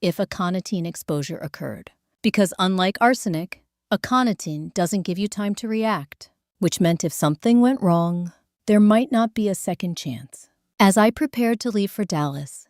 if aconitine exposure occurred. Because unlike arsenic, aconitine doesn't give you time to react, which meant if something went wrong, there might not be a second chance. As I prepared to leave for Dallas,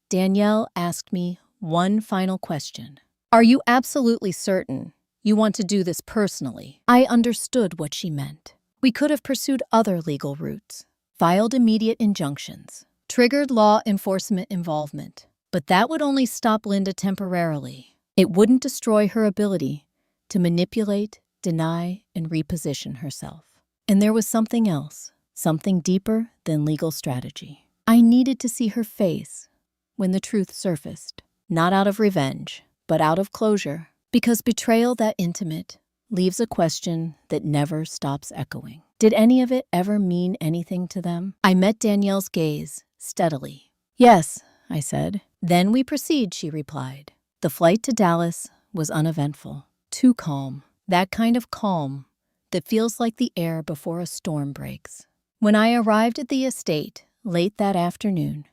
Danielle asked me one final question. Are you absolutely certain you want to do this personally? I understood what she meant. We could have pursued other legal routes, filed immediate injunctions, triggered law enforcement involvement, but that would only stop Linda temporarily. It wouldn't destroy her ability to manipulate, deny, and reposition herself. And there was something else, something deeper than legal strategy. I needed to see her face when the truth surfaced, not out of revenge, but out of closure, because betrayal that intimate leaves a question that never stops echoing. Did any of it ever mean anything to them? I met Danielle's gaze steadily, Yes, I said. Then we proceed, she replied. The flight to Dallas was uneventful, too calm, that kind of calm that feels like the air before a storm breaks. When I arrived at the estate late that afternoon,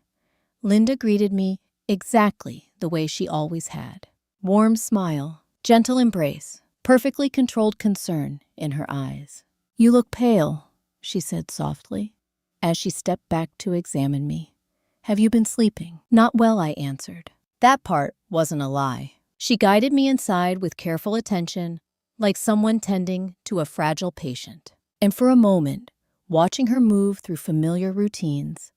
Linda greeted me exactly the way she always had. Warm smile, gentle embrace, perfectly controlled concern in her eyes. "You look pale," she said softly, as she stepped back to examine me. "Have you been sleeping?" "Not well," I answered. That part wasn't a lie. She guided me inside with careful attention, like someone tending to a fragile patient. And for a moment, watching her move through familiar routines,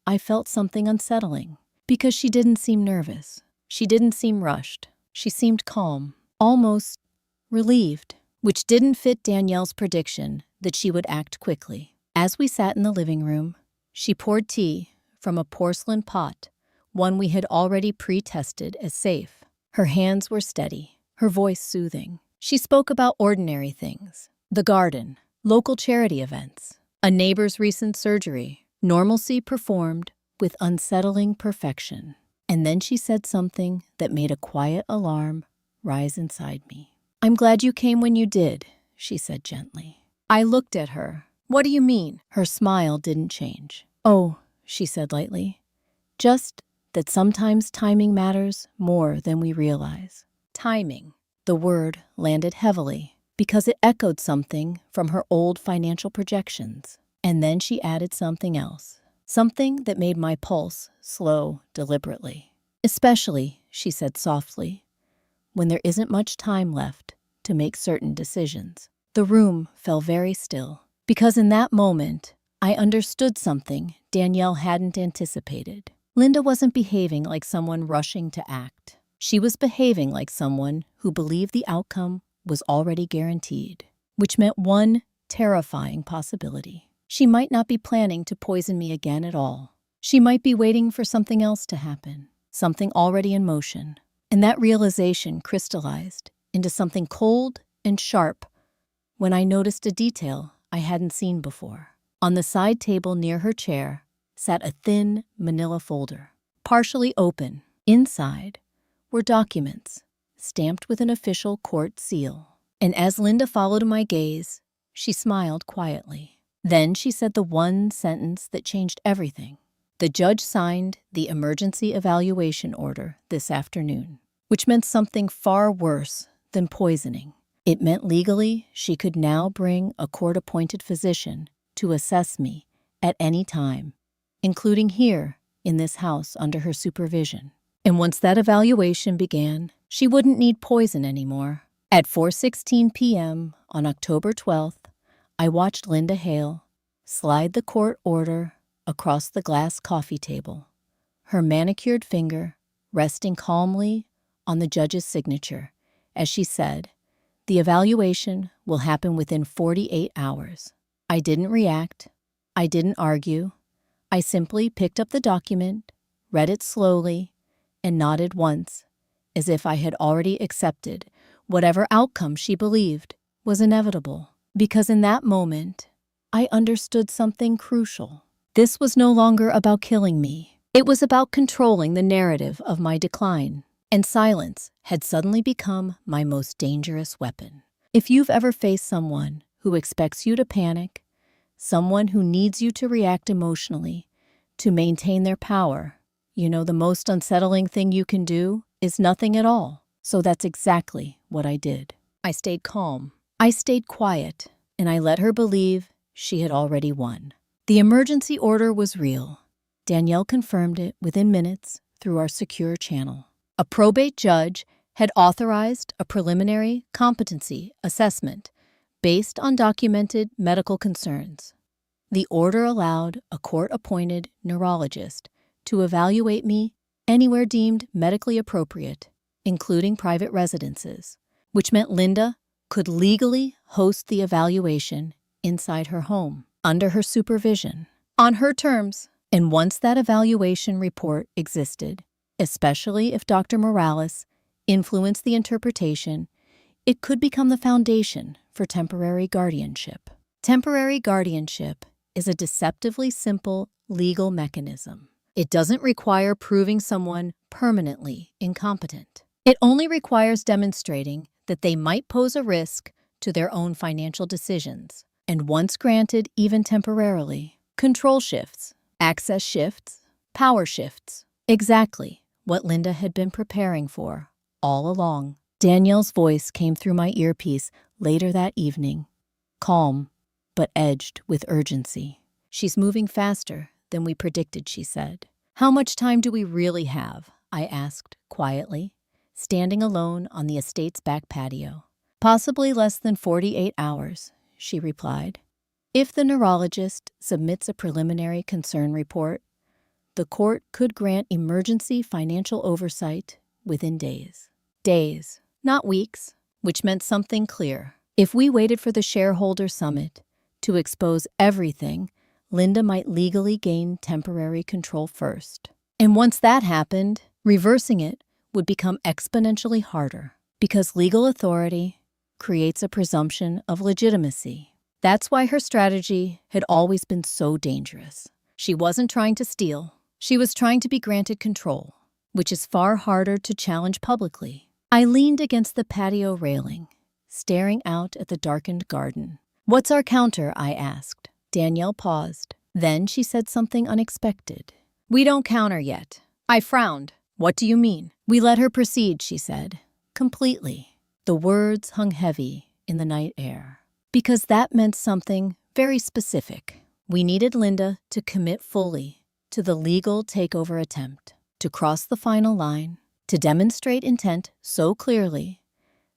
I felt something unsettling, because she didn't seem nervous. She didn't seem rushed. She seemed calm, almost relieved, which didn't fit Danielle's prediction that she would act quickly. As we sat in the living room, she poured tea from a porcelain pot, one we had already pre-tested as safe. Her hands were steady, her voice soothing. She spoke about ordinary things: the garden, local charity events, a neighbor's recent surgery, normalcy performed with unsettling perfection. And then she said something that made a quiet alarm rise inside me. "I'm glad you came when you did," she said gently. I looked at her. "What do you mean?" Her smile didn't change. "Oh," she said lightly, "just that sometimes timing matters more than we realize." Timing. The word landed heavily because it echoed something from her old financial projections. And then she added something else, something that made my pulse slow deliberately. "Especially," she said softly, "when there isn't much time left to make certain decisions." The room fell very still, because in that moment, I understood something Danielle hadn't anticipated. Linda wasn't behaving like someone rushing to act. She was behaving like someone who believed the outcome was already guaranteed, which meant one terrifying possibility. She might not be planning to poison me again at all. She might be waiting for something else to happen, something already in motion. And that realization crystallized into something cold and sharp when I noticed a detail I hadn't seen before. On the side table near her chair sat a thin manila folder, partially open. Inside were documents stamped with an official court seal. And as Linda followed my gaze, she smiled quietly. Then she said the one sentence that changed everything. "The judge signed the emergency evaluation order this afternoon," which meant something far worse than poisoning. It meant legally she could now bring a court-appointed physician to assess me at any time, including here in this house under her supervision. And once that evaluation began, she wouldn't need poison anymore. At 4:16 p.m. on October 12th, I watched Linda Hale slide the court order across the glass coffee table, her manicured finger resting calmly on the judge's signature, as she said, "The evaluation will happen within 48 hours. I didn't react. I didn't argue. I simply picked up the document, read it slowly, and nodded once, as if I had already accepted whatever outcome she believed was inevitable. Because in that moment, I understood something crucial. This was no longer about killing me. It was about controlling the narrative of my decline. And silence had suddenly become my most dangerous weapon. If you've ever faced someone who expects you to panic, someone who needs you to react emotionally to maintain their power, you know the most unsettling thing you can do is nothing at all. So that's exactly what I did. I stayed calm. I stayed quiet, and I let her believe she had already won. The emergency order was real. Danielle confirmed it within minutes through our secure channel. A probate judge had authorized a preliminary competency assessment based on documented medical concerns. The order allowed a court-appointed neurologist to evaluate me anywhere deemed medically appropriate, including private residences, which meant Linda could legally host the evaluation inside her home, under her supervision, on her terms. And once that evaluation report existed, especially if Dr. Morales influenced the interpretation, it could become the foundation for temporary guardianship. Temporary guardianship is a deceptively simple legal mechanism It doesn't require proving someone permanently incompetent. It only requires demonstrating that they might pose a risk to their own financial decisions. And once granted, even temporarily, control shifts, access shifts, power shifts. Exactly what Linda had been preparing for all along. Danielle's voice came through my earpiece later that evening, calm, but edged with urgency. She's moving faster than we predicted, she said. How much time do we really have? I asked quietly, standing alone on the estate's back patio. Possibly less than 48 hours, she replied. If the neurologist submits a preliminary concern report, the court could grant emergency financial oversight within days. Days, not weeks, which meant something clear. If we waited for the shareholder summit to expose everything, Linda might legally gain temporary control first. And once that happened, reversing it would become exponentially harder, because legal authority creates a presumption of legitimacy. That's why her strategy had always been so dangerous. She wasn't trying to steal. She was trying to be granted control, which is far harder to challenge publicly. I leaned against the patio railing, staring out at the darkened garden. What's our counter? I asked. Danielle paused. Then she said something unexpected. We don't counter yet. I frowned. What do you mean? We let her proceed, she said. Completely. The words hung heavy in the night air. Because that meant something very specific. We needed Linda to commit fully to the legal takeover attempt, to cross the final line, to demonstrate intent so clearly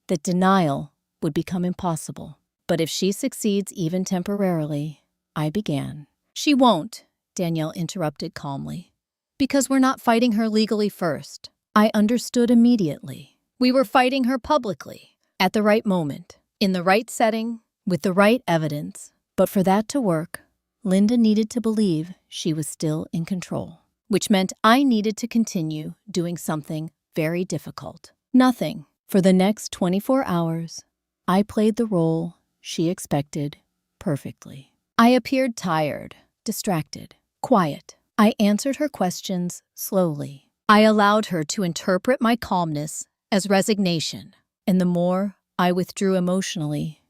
that denial would become impossible. But if she succeeds even temporarily, I began. She won't, Danielle interrupted calmly, because we're not fighting her legally first. I understood immediately. We were fighting her publicly, at the right moment, in the right setting, with the right evidence. But for that to work, Linda needed to believe she was still in control, which meant I needed to continue doing something very difficult. Nothing. For the next 24 hours, I played the role she expected perfectly. I appeared tired, distracted, quiet. I answered her questions slowly. I allowed her to interpret my calmness as resignation, and the more I withdrew emotionally,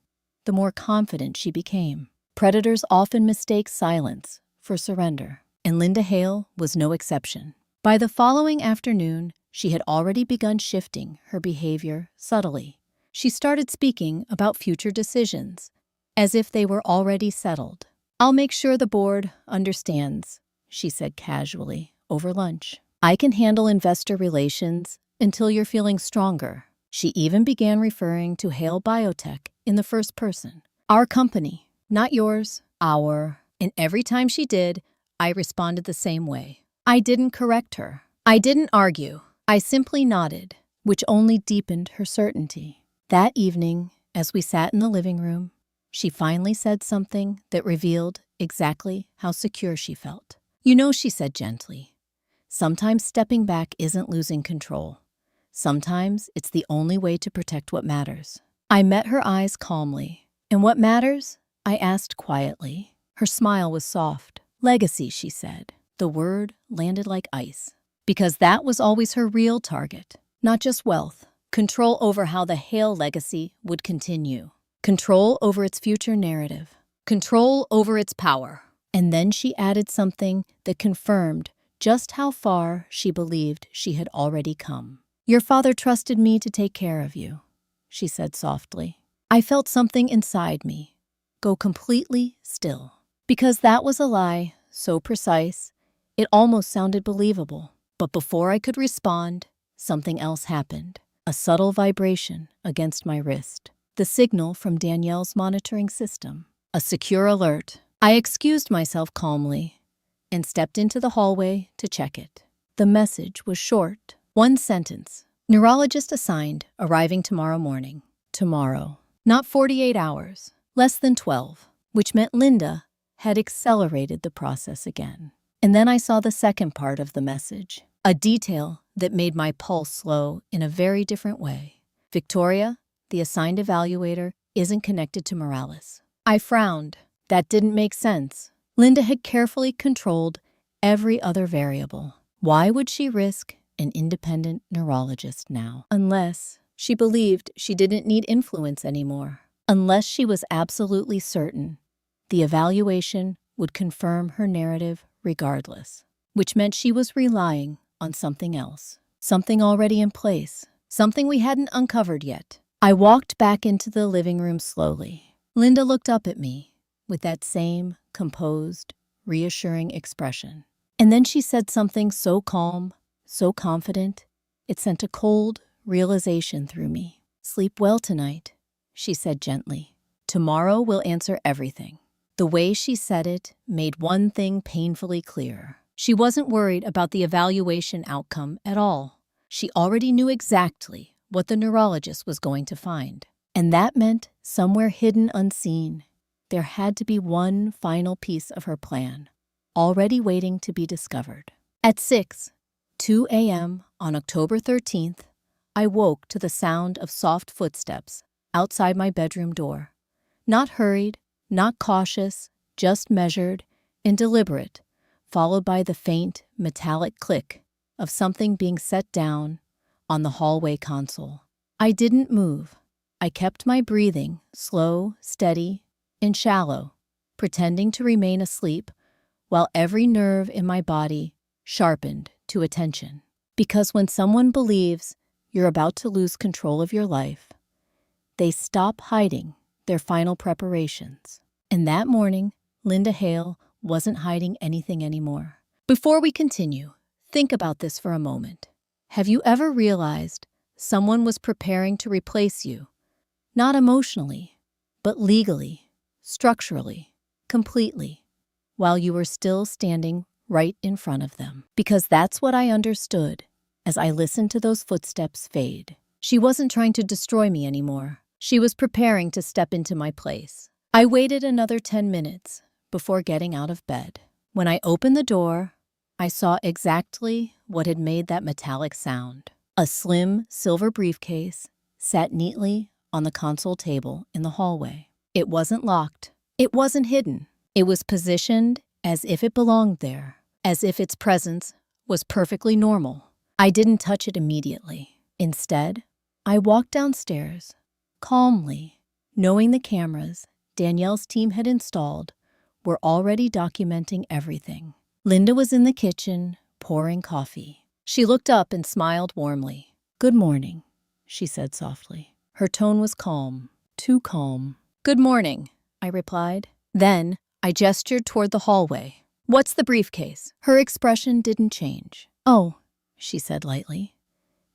the more confident she became. Predators often mistake silence for surrender, and Linda Hale was no exception. By the following afternoon, she had already begun shifting her behavior subtly. She started speaking about future decisions, as if they were already settled. I'll make sure the board understands, she said casually over lunch. I can handle investor relations until you're feeling stronger. She even began referring to Hale Biotech in the first person. Our company, not yours, our. And every time she did, I responded the same way. I didn't correct her. I didn't argue. I simply nodded, which only deepened her certainty. That evening, as we sat in the living room, she finally said something that revealed exactly how secure she felt. You know, she said gently, sometimes stepping back isn't losing control. Sometimes it's the only way to protect what matters. I met her eyes calmly. And what matters? I asked quietly. Her smile was soft. Legacy, she said. The word landed like ice. Because that was always her real target. Not just wealth. Control over how the Hale legacy would continue. Control over its future narrative. Control over its power. And then she added something that confirmed just how far she believed she had already come. Your father trusted me to take care of you, she said softly. I felt something inside me go completely still. Because that was a lie so precise, it almost sounded believable. But before I could respond, something else happened. A subtle vibration against my wrist. The signal from Danielle's monitoring system. A secure alert. I excused myself calmly and stepped into the hallway to check it. The message was short. One sentence. Neurologist assigned, arriving tomorrow morning. Tomorrow. Not 48 hours. Less than 12. Which meant Linda had accelerated the process again. And then I saw the second part of the message. A detail that made my pulse slow in a very different way. Victoria, the assigned evaluator, isn't connected to Morales. I frowned. That didn't make sense. Linda had carefully controlled every other variable. Why would she risk an independent neurologist now? Unless she believed she didn't need influence anymore. Unless she was absolutely certain the evaluation would confirm her narrative regardless, which meant she was relying on something else, something already in place, something we hadn't uncovered yet. I walked back into the living room slowly. Linda looked up at me with that same composed, reassuring expression. And then she said something so calm, so confident, it sent a cold realization through me. "Sleep well tonight," she said gently. "Tomorrow we'll answer everything." The way she said it made one thing painfully clear. She wasn't worried about the evaluation outcome at all. She already knew exactly what the neurologist was going to find. And that meant somewhere hidden unseen, there had to be one final piece of her plan, already waiting to be discovered. At 6:02 a.m. on October 13th, I woke to the sound of soft footsteps outside my bedroom door. Not hurried, not cautious, just measured and deliberate, followed by the faint, metallic click of something being set down on the hallway console. I didn't move. I kept my breathing slow, steady, and shallow, pretending to remain asleep while every nerve in my body sharpened to attention. Because when someone believes you're about to lose control of your life, they stop hiding their final preparations. And that morning, Linda Hale wasn't hiding anything anymore. Before we continue, think about this for a moment. Have you ever realized someone was preparing to replace you? Not emotionally, but legally, structurally, completely, while you were still standing right in front of them. Because that's what I understood as I listened to those footsteps fade. She wasn't trying to destroy me anymore. She was preparing to step into my place. I waited another 10 minutes before getting out of bed. When I opened the door, I saw exactly what had made that metallic sound. A slim silver briefcase sat neatly on the console table in the hallway. It wasn't locked. It wasn't hidden. It was positioned as if it belonged there, as if its presence was perfectly normal. I didn't touch it immediately. Instead, I walked downstairs, calmly, knowing the cameras Danielle's team had installed were already documenting everything. Linda was in the kitchen, pouring coffee. She looked up and smiled warmly. "Good morning," she said softly. Her tone was calm, too calm. "Good morning," I replied. Then I gestured toward the hallway. "What's the briefcase?" Her expression didn't change. "Oh," she said lightly,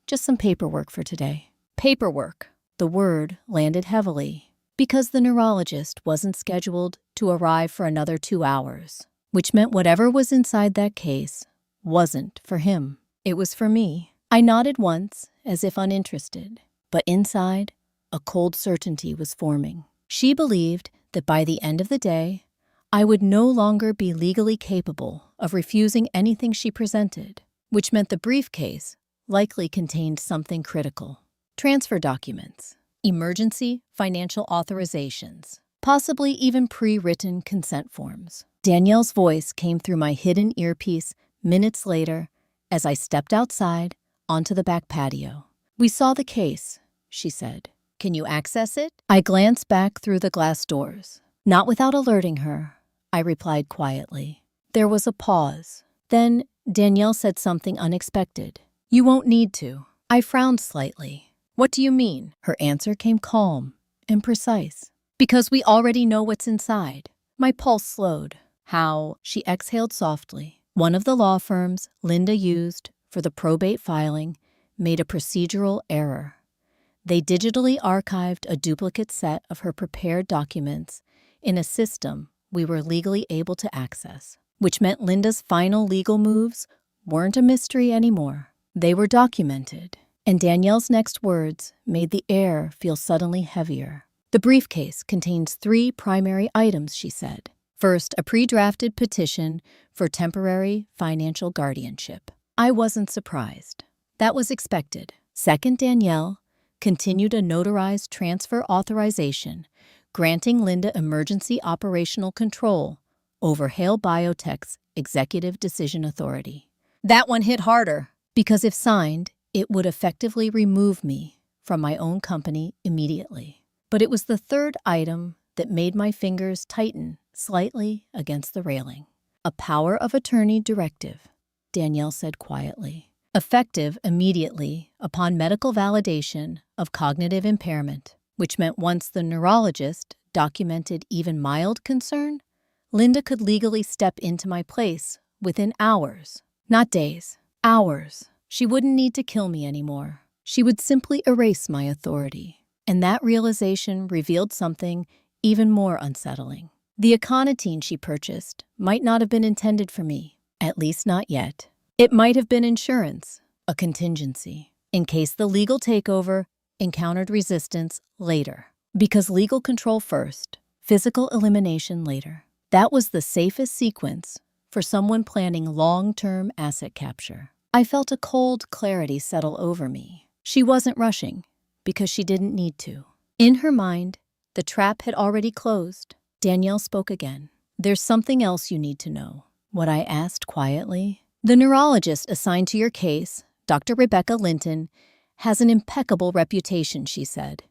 "just some paperwork for today." Paperwork. The word landed heavily because the neurologist wasn't scheduled to arrive for another 2 hours, which meant whatever was inside that case wasn't for him. It was for me. I nodded once, as if uninterested, but inside, a cold certainty was forming. She believed that by the end of the day, I would no longer be legally capable of refusing anything she presented, which meant the briefcase likely contained something critical. Transfer documents, emergency financial authorizations, possibly even pre-written consent forms. Danielle's voice came through my hidden earpiece minutes later as I stepped outside onto the back patio. "We saw the case," she said. "Can you access it?" I glanced back through the glass doors. "Not without alerting her," I replied quietly. There was a pause. Then Danielle said something unexpected. "You won't need to." I frowned slightly. "What do you mean?" Her answer came calm and precise. "Because we already know what's inside." My pulse slowed. "How?" She exhaled softly. "One of the law firms Linda used for the probate filing made a procedural error. They digitally archived a duplicate set of her prepared documents in a system we were legally able to access, which meant Linda's final legal moves weren't a mystery anymore. They were documented. And Danielle's next words made the air feel suddenly heavier. "The briefcase contains 3 primary items," she said. "First, a pre-drafted petition for temporary financial guardianship." I wasn't surprised. That was expected. Second, Danielle continued a notarized transfer authorization, granting Linda emergency operational control over Hale Biotech's executive decision authority. That one hit harder, because if signed, it would effectively remove me from my own company immediately. But it was the third item that made my fingers tighten slightly against the railing. A power of attorney directive, Danielle said quietly, effective immediately upon medical validation of cognitive impairment, which meant once the neurologist documented even mild concern, Linda could legally step into my place within hours, not days, hours. She wouldn't need to kill me anymore. She would simply erase my authority. And that realization revealed something even more unsettling. The aconitine she purchased might not have been intended for me, at least not yet. It might have been insurance, a contingency, in case the legal takeover encountered resistance later. Because legal control first, physical elimination later. That was the safest sequence for someone planning long-term asset capture. I felt a cold clarity settle over me. She wasn't rushing, because she didn't need to. In her mind, the trap had already closed. Danielle spoke again. There's something else you need to know. What I asked quietly. The neurologist assigned to your case, Dr. Rebecca Linton, has an impeccable reputation, she said.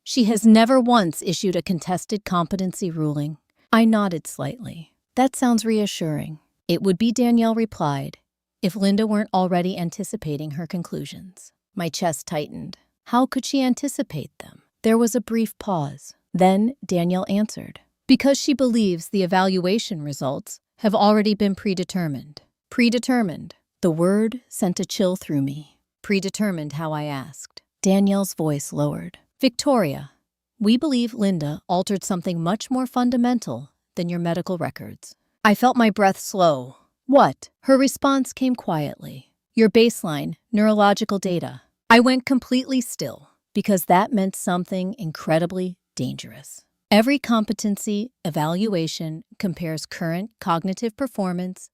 She has never once issued a contested competency ruling. I nodded slightly. That sounds reassuring. It would be, Danielle replied, if Linda weren't already anticipating her conclusions. My chest tightened. How could she anticipate them? There was a brief pause. Then Danielle answered. Because she believes the evaluation results have already been predetermined. Predetermined. The word sent a chill through me. Predetermined how I asked. Danielle's voice lowered. Victoria, we believe Linda altered something much more fundamental than your medical records. I felt my breath slow. What? Her response came quietly. Your baseline neurological data. I went completely still, because that meant something incredibly dangerous. Every competency evaluation compares current cognitive performance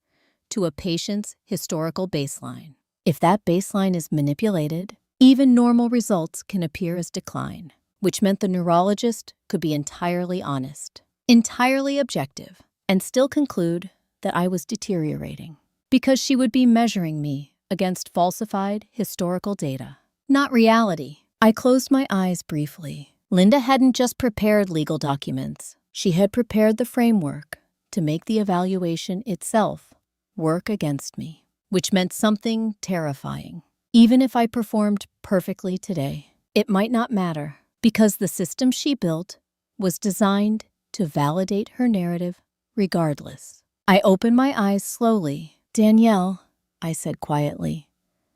to a patient's historical baseline. If that baseline is manipulated, even normal results can appear as decline, which meant the neurologist could be entirely honest, entirely objective, and still conclude that I was deteriorating, because she would be measuring me against falsified historical data, not reality. I closed my eyes briefly. Linda hadn't just prepared legal documents. She had prepared the framework to make the evaluation itself work against me, which meant something terrifying. Even if I performed perfectly today, it might not matter, because the system she built was designed to validate her narrative regardless. I opened my eyes slowly. Danielle, I said quietly,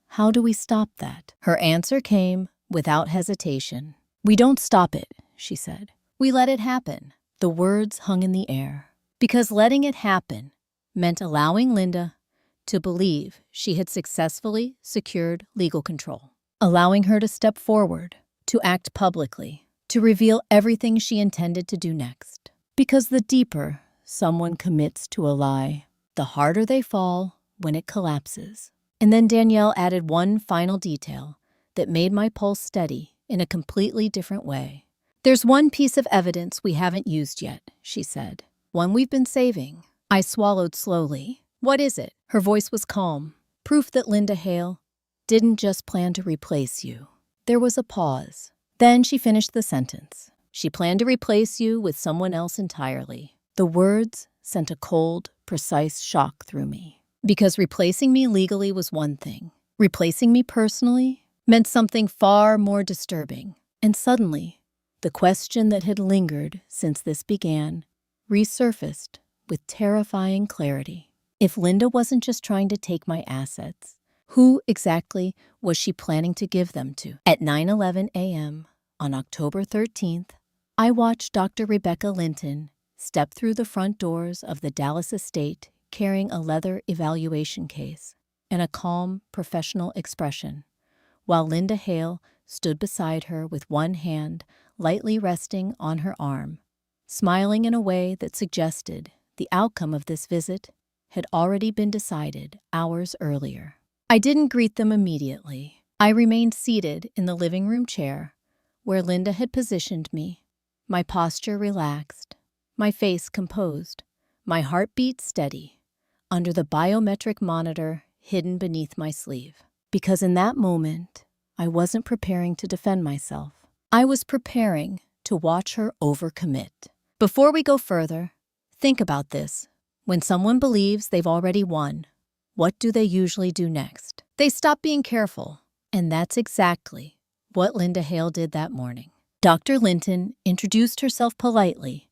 how do we stop that? Her answer came without hesitation. We don't stop it, she said. We let it happen. The words hung in the air, because letting it happen meant allowing Linda to believe she had successfully secured legal control, allowing her to step forward, to act publicly, to reveal everything she intended to do next. Because the deeper someone commits to a lie, the harder they fall when it collapses. And then Danielle added one final detail that made my pulse steady in a completely different way. There's one piece of evidence we haven't used yet, she said. One we've been saving. I swallowed slowly. What is it? Her voice was calm. Proof that Linda Hale didn't just plan to replace you. There was a pause. Then she finished the sentence. She planned to replace you with someone else entirely. The words sent a cold, precise shock through me. Because replacing me legally was one thing. Replacing me personally meant something far more disturbing. And suddenly, the question that had lingered since this began resurfaced with terrifying clarity. If Linda wasn't just trying to take my assets, who exactly was she planning to give them to? At 9:11 a.m. on October 13th, I watched Dr. Rebecca Linton step through the front doors of the Dallas estate carrying a leather evaluation case and a calm, professional expression, while Linda Hale stood beside her with one hand lightly resting on her arm, smiling in a way that suggested the outcome of this visit had already been decided hours earlier. I didn't greet them immediately. I remained seated in the living room chair where Linda had positioned me, my posture relaxed, my face composed, my heartbeat steady, under the biometric monitor hidden beneath my sleeve. Because in that moment, I wasn't preparing to defend myself. I was preparing to watch her overcommit. Before we go further, think about this. When someone believes they've already won, what do they usually do next? They stop being careful. And that's exactly what Linda Hale did that morning. Dr. Linton introduced herself politely,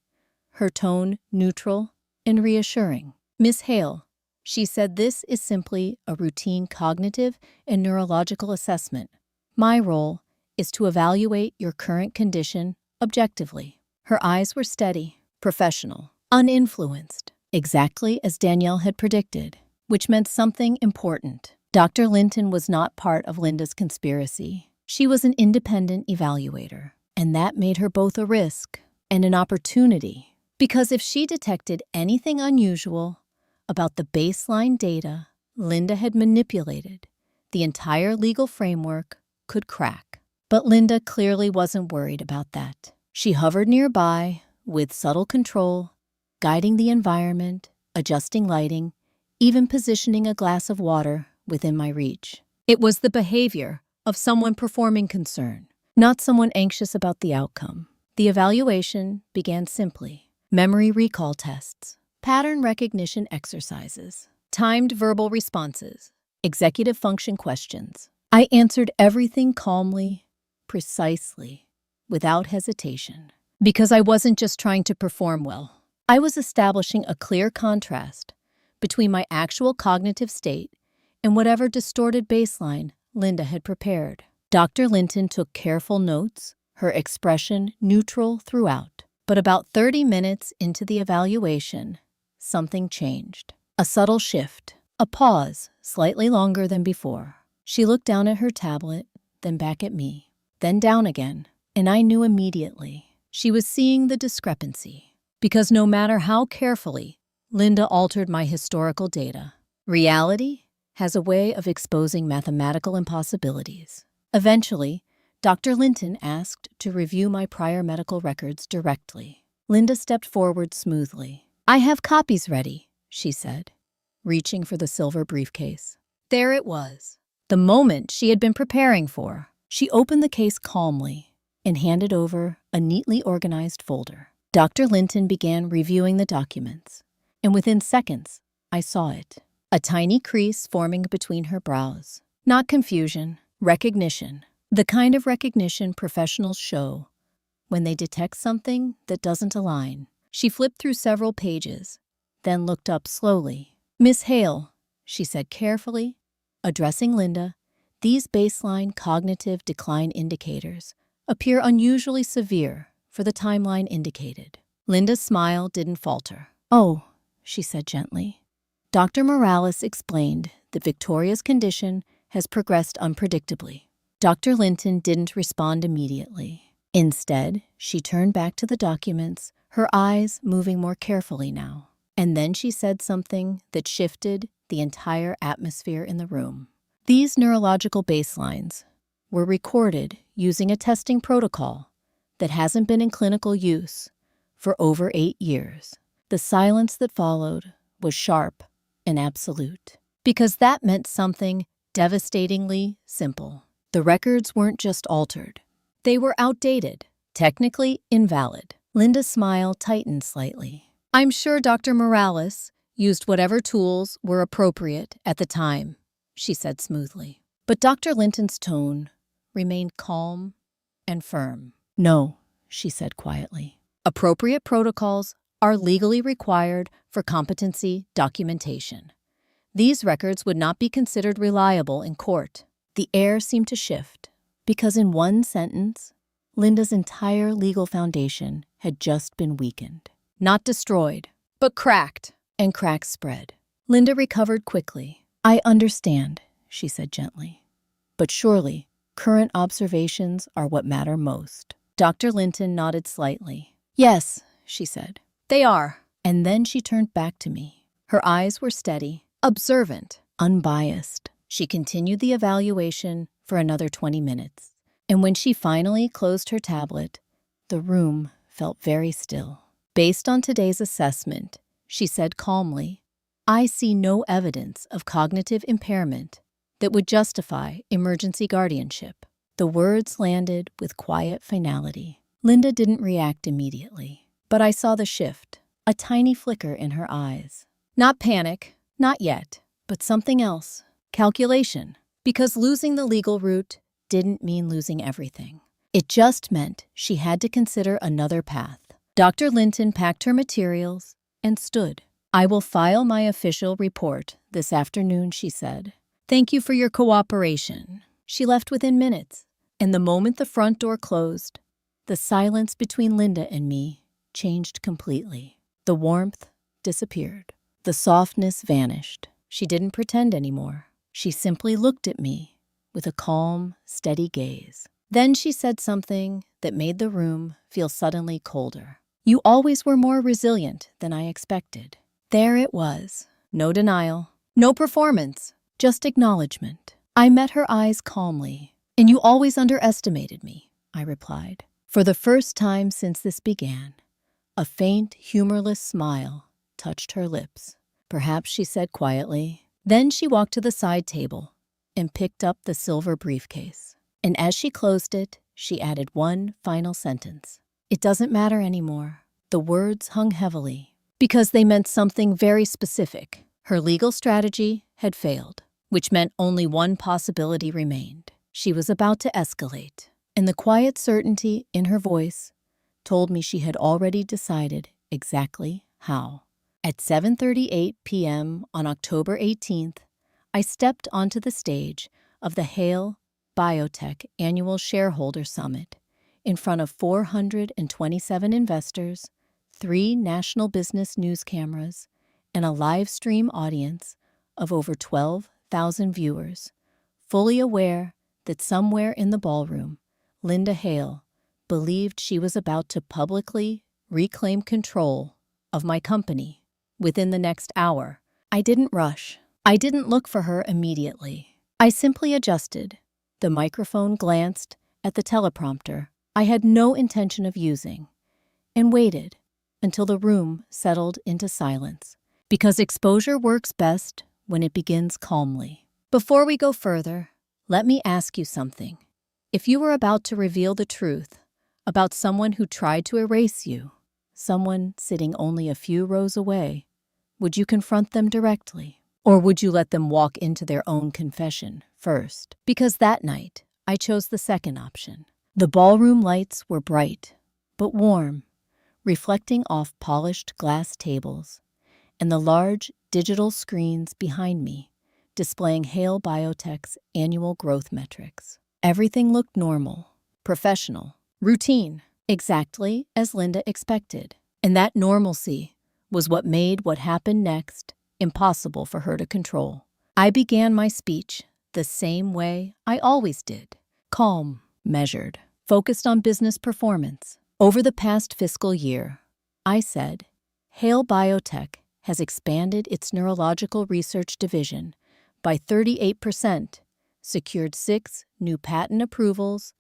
her tone neutral and reassuring. Miss Hale, she said, this is simply a routine cognitive and neurological assessment. My role is to evaluate your current condition objectively. Her eyes were steady, professional, uninfluenced, exactly as Danielle had predicted, which meant something important. Dr. Linton was not part of Linda's conspiracy. She was an independent evaluator, and that made her both a risk and an opportunity. Because if she detected anything unusual about the baseline data Linda had manipulated, the entire legal framework could crack. But Linda clearly wasn't worried about that. She hovered nearby with subtle control, guiding the environment, adjusting lighting, even positioning a glass of water within my reach. It was the behavior of someone performing concern, not someone anxious about the outcome. The evaluation began simply: memory recall tests, pattern recognition exercises, timed verbal responses, executive function questions. I answered everything calmly, precisely, without hesitation. Because I wasn't just trying to perform well. I was establishing a clear contrast between my actual cognitive state and whatever distorted baseline Linda had prepared. Dr. Linton took careful notes, her expression neutral throughout. But about 30 minutes into the evaluation, something changed. A subtle shift, a pause slightly longer than before. She looked down at her tablet, then back at me, then down again, and I knew immediately she was seeing the discrepancy. Because no matter how carefully Linda altered my historical data, reality has a way of exposing mathematical impossibilities. Eventually, Dr. Linton asked to review my prior medical records directly. Linda stepped forward smoothly. "I have copies ready," she said, reaching for the silver briefcase. There it was, the moment she had been preparing for. She opened the case calmly and handed over a neatly organized folder. Dr. Linton began reviewing the documents, and within seconds, I saw it. A tiny crease forming between her brows. Not confusion, recognition. The kind of recognition professionals show when they detect something that doesn't align. She flipped through several pages, then looked up slowly. "Miss Hale," she said carefully, addressing Linda, "these baseline cognitive decline indicators appear unusually severe for the timeline indicated." Linda's smile didn't falter. "Oh," she said gently. Dr. Morales explained that Victoria's condition has progressed unpredictably. Dr. Linton didn't respond immediately. Instead, she turned back to the documents, her eyes moving more carefully now. And then she said something that shifted the entire atmosphere in the room. These neurological baselines were recorded using a testing protocol that hasn't been in clinical use for over 8 years. The silence that followed was sharp and absolute, because that meant something devastatingly simple. The records weren't just altered. They were outdated, technically invalid. Linda's smile tightened slightly. "I'm sure Dr. Morales used whatever tools were appropriate at the time," she said smoothly. But Dr. Linton's tone remained calm and firm. "No," she said quietly. "Appropriate protocols are legally required for competency documentation. These records would not be considered reliable in court." The air seemed to shift, because in one sentence, Linda's entire legal foundation had just been weakened. Not destroyed, but cracked, and cracks spread. Linda recovered quickly. "I understand," she said gently. "But surely, current observations are what matter most." Dr. Linton nodded slightly. "Yes," she said. "They are." And then she turned back to me. Her eyes were steady, observant, unbiased. She continued the evaluation for another 20 minutes. And when she finally closed her tablet, the room felt very still. "Based on today's assessment," she said calmly, I see no evidence of cognitive impairment that would justify emergency guardianship. The words landed with quiet finality. Linda didn't react immediately, but I saw the shift, a tiny flicker in her eyes. Not panic, not yet, but something else. Calculation. Because losing the legal route didn't mean losing everything. It just meant she had to consider another path. Dr. Linton packed her materials and stood. "I will file my official report this afternoon," she said. "Thank you for your cooperation." She left within minutes, and the moment the front door closed, the silence between Linda and me changed completely. The warmth disappeared. The softness vanished. She didn't pretend anymore. She simply looked at me with a calm, steady gaze. Then she said something that made the room feel suddenly colder. "You always were more resilient than I expected." There it was. No denial, no performance, just acknowledgement. I met her eyes calmly. "And you always underestimated me," I replied. For the first time since this began, a faint, humorless smile touched her lips. "Perhaps," she said quietly. Then she walked to the side table and picked up the silver briefcase. And as she closed it, she added one final sentence. "It doesn't matter anymore." The words hung heavily because they meant something very specific. Her legal strategy had failed, which meant only one possibility remained. She was about to escalate, and the quiet certainty in her voice told me she had already decided exactly how. At 7:38 p.m. on October 18th, I stepped onto the stage of the Hale Biotech Annual Shareholder Summit in front of 427 investors, 3 national business news cameras, and a live stream audience of over 12,000 viewers, fully aware that somewhere in the ballroom, Linda Hale believed she was about to publicly reclaim control of my company within the next hour. I didn't rush. I didn't look for her immediately. I simply adjusted. The microphone glanced at the teleprompter I had no intention of using, and waited until the room settled into silence, because exposure works best when it begins calmly. Before we go further, let me ask you something. If you were about to reveal the truth about someone who tried to erase you, someone sitting only a few rows away, would you confront them directly? Or would you let them walk into their own confession first? Because that night, I chose the second option. The ballroom lights were bright, but warm, reflecting off polished glass tables, and the large digital screens behind me displaying Hale Biotech's annual growth metrics. Everything looked normal, professional, routine, exactly as Linda expected. And that normalcy was what made what happened next impossible for her to control. I began my speech the same way I always did. Calm, measured, focused on business performance. Over the past fiscal year, I said, Hale Biotech has expanded its neurological research division by 38%, secured 6 new patent approvals,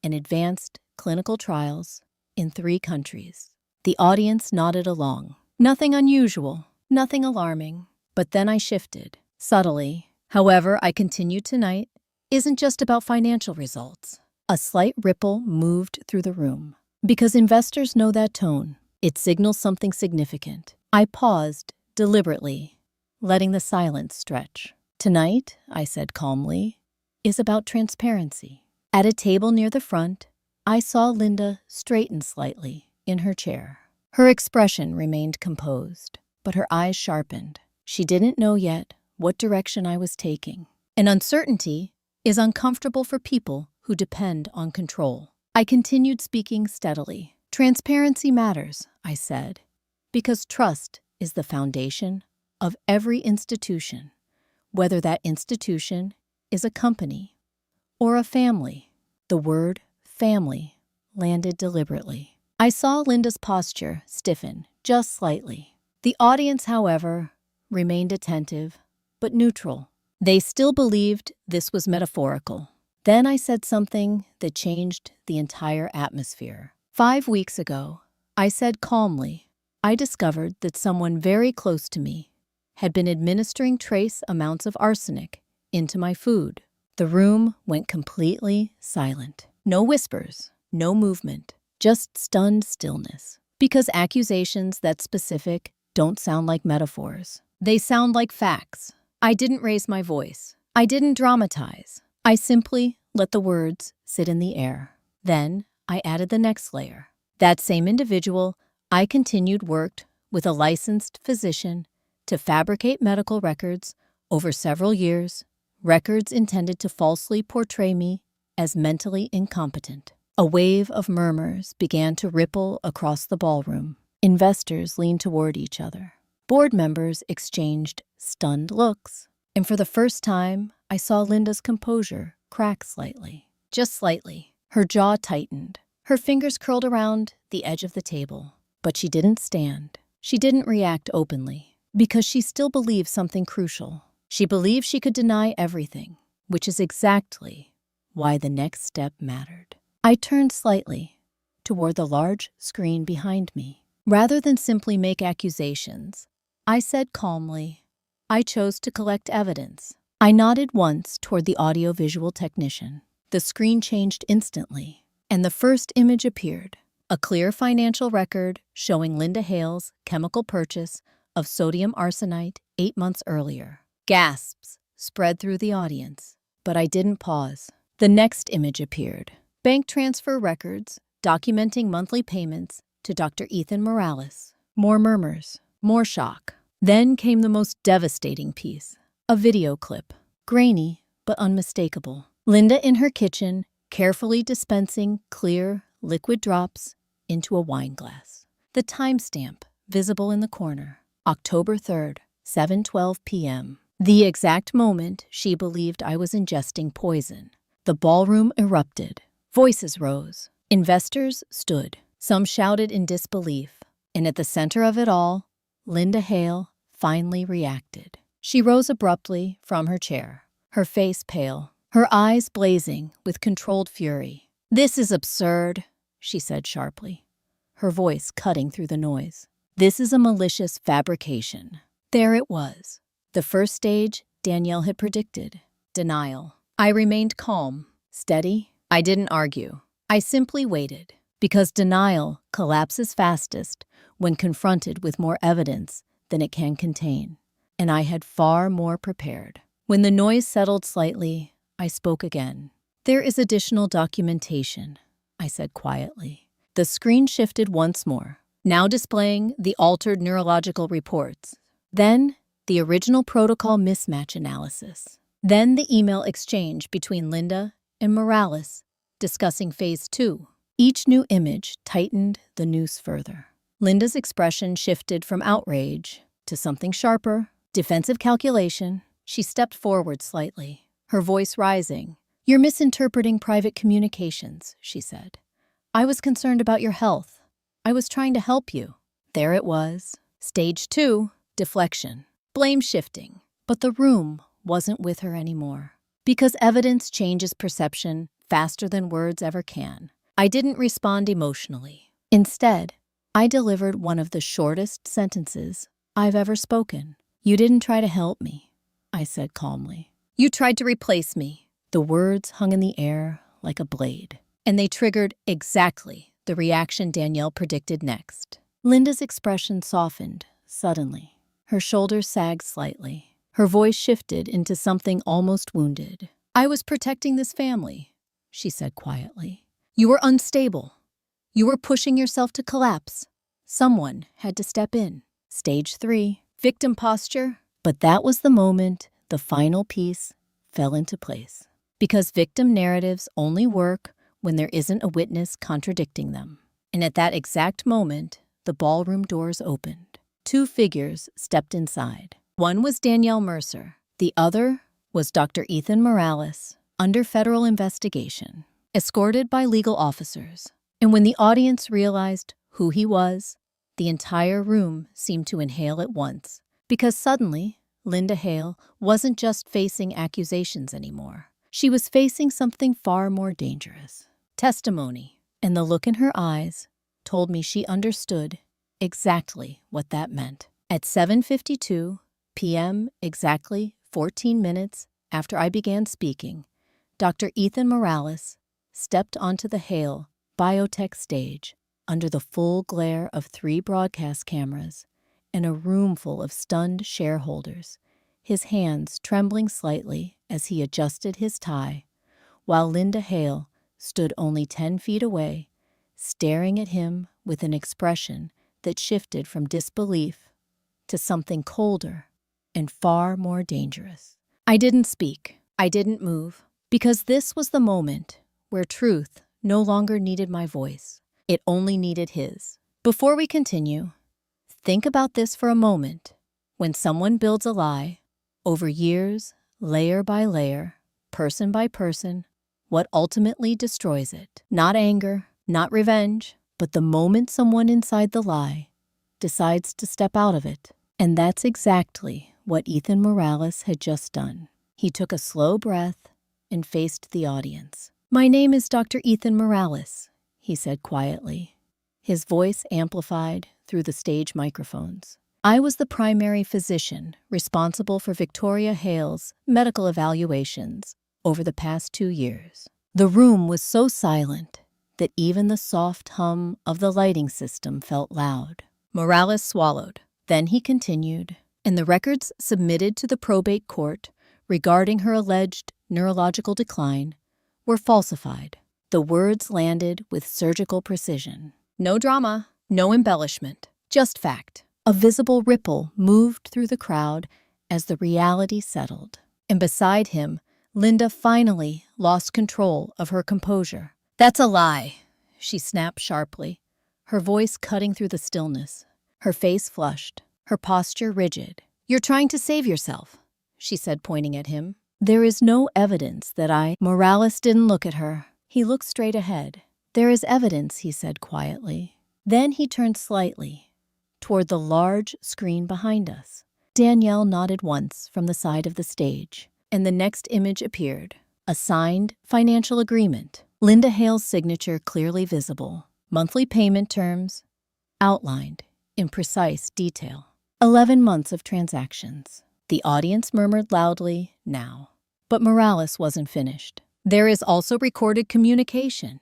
and advanced clinical trials in 3 countries. The audience nodded along. Nothing unusual, nothing alarming. But then I shifted, subtly. However, I continued tonight isn't just about financial results. A slight ripple moved through the room. Because investors know that tone, it signals something significant. I paused deliberately, letting the silence stretch. Tonight, I said calmly, is about transparency. At a table near the front, I saw Linda straighten slightly in her chair. Her expression remained composed, but her eyes sharpened. She didn't know yet what direction I was taking. And uncertainty is uncomfortable for people who depend on control. I continued speaking steadily. Transparency matters, I said, because trust is the foundation of every institution, whether that institution is a company or a family. The word family landed deliberately. I saw Linda's posture stiffen just slightly. The audience, however, remained attentive but neutral. They still believed this was metaphorical. Then I said something that changed the entire atmosphere. 5 weeks ago, I said calmly, I discovered that someone very close to me had been administering trace amounts of arsenic into my food. The room went completely silent. No whispers, no movement, just stunned stillness. Because accusations that specific don't sound like metaphors. They sound like facts. I didn't raise my voice. I didn't dramatize. I simply let the words sit in the air. Then I added the next layer. That same individual, I continued worked with a licensed physician to fabricate medical records over several years, records intended to falsely portray me as mentally incompetent. A wave of murmurs began to ripple across the ballroom. Investors leaned toward each other. Board members exchanged stunned looks. And for the first time, I saw Linda's composure crack slightly. Just slightly. Her jaw tightened. Her fingers curled around the edge of the table. But she didn't stand. She didn't react openly. Because she still believed something crucial. She believed she could deny everything, which is exactly why the next step mattered. I turned slightly toward the large screen behind me. Rather than simply make accusations, I said calmly, I chose to collect evidence. I nodded once toward the audiovisual technician. The screen changed instantly, and the first image appeared, a clear financial record showing Linda Hale's chemical purchase of sodium arsenite 8 months earlier. Gasps spread through the audience, but I didn't pause. The next image appeared. Bank transfer records documenting monthly payments to Dr. Ethan Morales. More murmurs, more shock. Then came the most devastating piece, a video clip, grainy but unmistakable. Linda in her kitchen, carefully dispensing clear, liquid drops into a wine glass. The timestamp visible in the corner, October 3rd, 7:12 p.m. The exact moment she believed I was ingesting poison. The ballroom erupted. Voices rose. Investors stood. Some shouted in disbelief. And at the center of it all, Linda Hale finally reacted. She rose abruptly from her chair, her face pale, her eyes blazing with controlled fury. "This is absurd," she said sharply, her voice cutting through the noise. "This is a malicious fabrication." There it was. The first stage Danielle had predicted. Denial. I remained calm, steady. I didn't argue. I simply waited. Because denial collapses fastest when confronted with more evidence than it can contain. And I had far more prepared. When the noise settled slightly, I spoke again. "There is additional documentation," I said quietly. The screen shifted once more, now displaying the altered neurological reports. Then the original protocol mismatch analysis. Then the email exchange between Linda and Morales discussing phase 2. Each new image tightened the noose further. Linda's expression shifted from outrage to something sharper, defensive calculation. She stepped forward slightly, her voice rising. "You're misinterpreting private communications," she said. "I was concerned about your health. I was trying to help you." There it was. Stage 2, deflection. Blame shifting. But the room wasn't with her anymore. Because evidence changes perception faster than words ever can. I didn't respond emotionally. Instead, I delivered one of the shortest sentences I've ever spoken. "You didn't try to help me," I said calmly. "You tried to replace me." The words hung in the air like a blade, and they triggered exactly the reaction Danielle predicted next. Linda's expression softened suddenly. Her shoulders sagged slightly. Her voice shifted into something almost wounded. "I was protecting this family," she said quietly. "You were unstable. You were pushing yourself to collapse. Someone had to step in." Stage 3, victim posture. But that was the moment the final piece fell into place. Because victim narratives only work when there isn't a witness contradicting them. And at that exact moment, the ballroom doors opened. 2 figures stepped inside. One was Danielle Mercer. The other was Dr. Ethan Morales, under federal investigation, escorted by legal officers. And when the audience realized who he was, the entire room seemed to inhale at once. Because suddenly, Linda Hale wasn't just facing accusations anymore. She was facing something far more dangerous. Testimony. And the look in her eyes told me she understood exactly what that meant. At 7:52, p.m., exactly 14 minutes after I began speaking, Dr. Ethan Morales stepped onto the Hale biotech stage under the full glare of 3 broadcast cameras and a room full of stunned shareholders, his hands trembling slightly as he adjusted his tie, while Linda Hale stood only 10 feet away, staring at him with an expression that shifted from disbelief to something colder and far more dangerous. I didn't speak. I didn't move, because this was the moment where truth no longer needed my voice. It only needed his. Before we continue, think about this for a moment. When someone builds a lie, over years, layer by layer, person by person, what ultimately destroys it? Not anger, not revenge, but the moment someone inside the lie decides to step out of it. And that's exactly what Ethan Morales had just done. He took a slow breath and faced the audience. "My name is Dr. Ethan Morales," he said quietly, his voice amplified through the stage microphones. "I was the primary physician responsible for Victoria Hale's medical evaluations over the past 2 years." The room was so silent that even the soft hum of the lighting system felt loud. Morales swallowed. Then he continued, "And the records submitted to the probate court regarding her alleged neurological decline were falsified." The words landed with surgical precision. No drama, no embellishment, just fact. A visible ripple moved through the crowd as the reality settled. And beside him, Linda finally lost control of her composure. "That's a lie," she snapped sharply, her voice cutting through the stillness. Her face flushed, her posture rigid. "You're trying to save yourself," she said, pointing at him. "There is no evidence that I—" Morales didn't look at her. He looked straight ahead. "There is evidence," he said quietly. Then he turned slightly toward the large screen behind us. Danielle nodded once from the side of the stage, and the next image appeared. A signed financial agreement. Linda Hale's signature clearly visible. Monthly payment terms outlined in precise detail. 11 months of transactions. The audience murmured loudly now. But Morales wasn't finished. "There is also recorded communication,"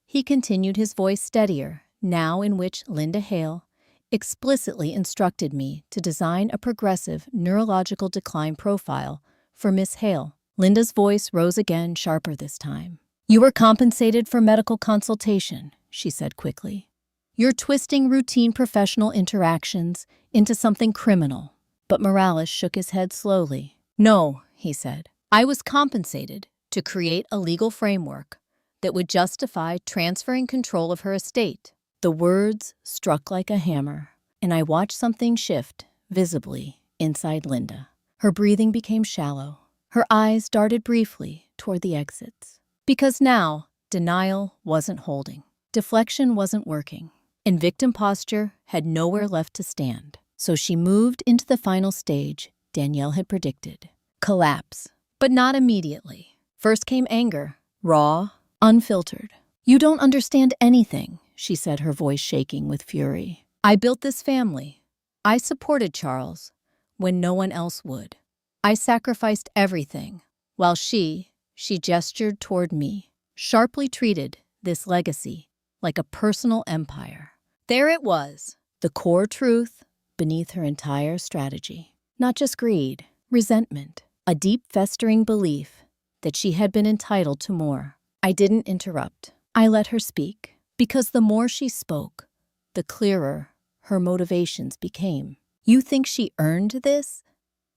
he continued, his voice steadier, now, in which Linda Hale explicitly instructed me to design a progressive neurological decline profile for Miss Hale. Linda's voice rose again, sharper this time. "You were compensated for medical consultation," she said quickly. "You're twisting routine professional interactions into something criminal." But Morales shook his head slowly. "No," he said. "I was compensated to create a legal framework that would justify transferring control of her estate." The words struck like a hammer, and I watched something shift visibly inside Linda. Her breathing became shallow. Her eyes darted briefly toward the exits. Because now, denial wasn't holding. Deflection wasn't working. And victim posture had nowhere left to stand. So she moved into the final stage Danielle had predicted. Collapse. But not immediately. First came anger, raw, unfiltered. "You don't understand anything," she said, her voice shaking with fury. "I built this family. I supported Charles when no one else would. I sacrificed everything, while she gestured toward me, sharply treated this legacy like a personal empire." There it was, the core truth beneath her entire strategy. Not just greed, resentment, a deep festering belief that she had been entitled to more. I didn't interrupt. I let her speak, because the more she spoke, the clearer her motivations became. "You think she earned this?"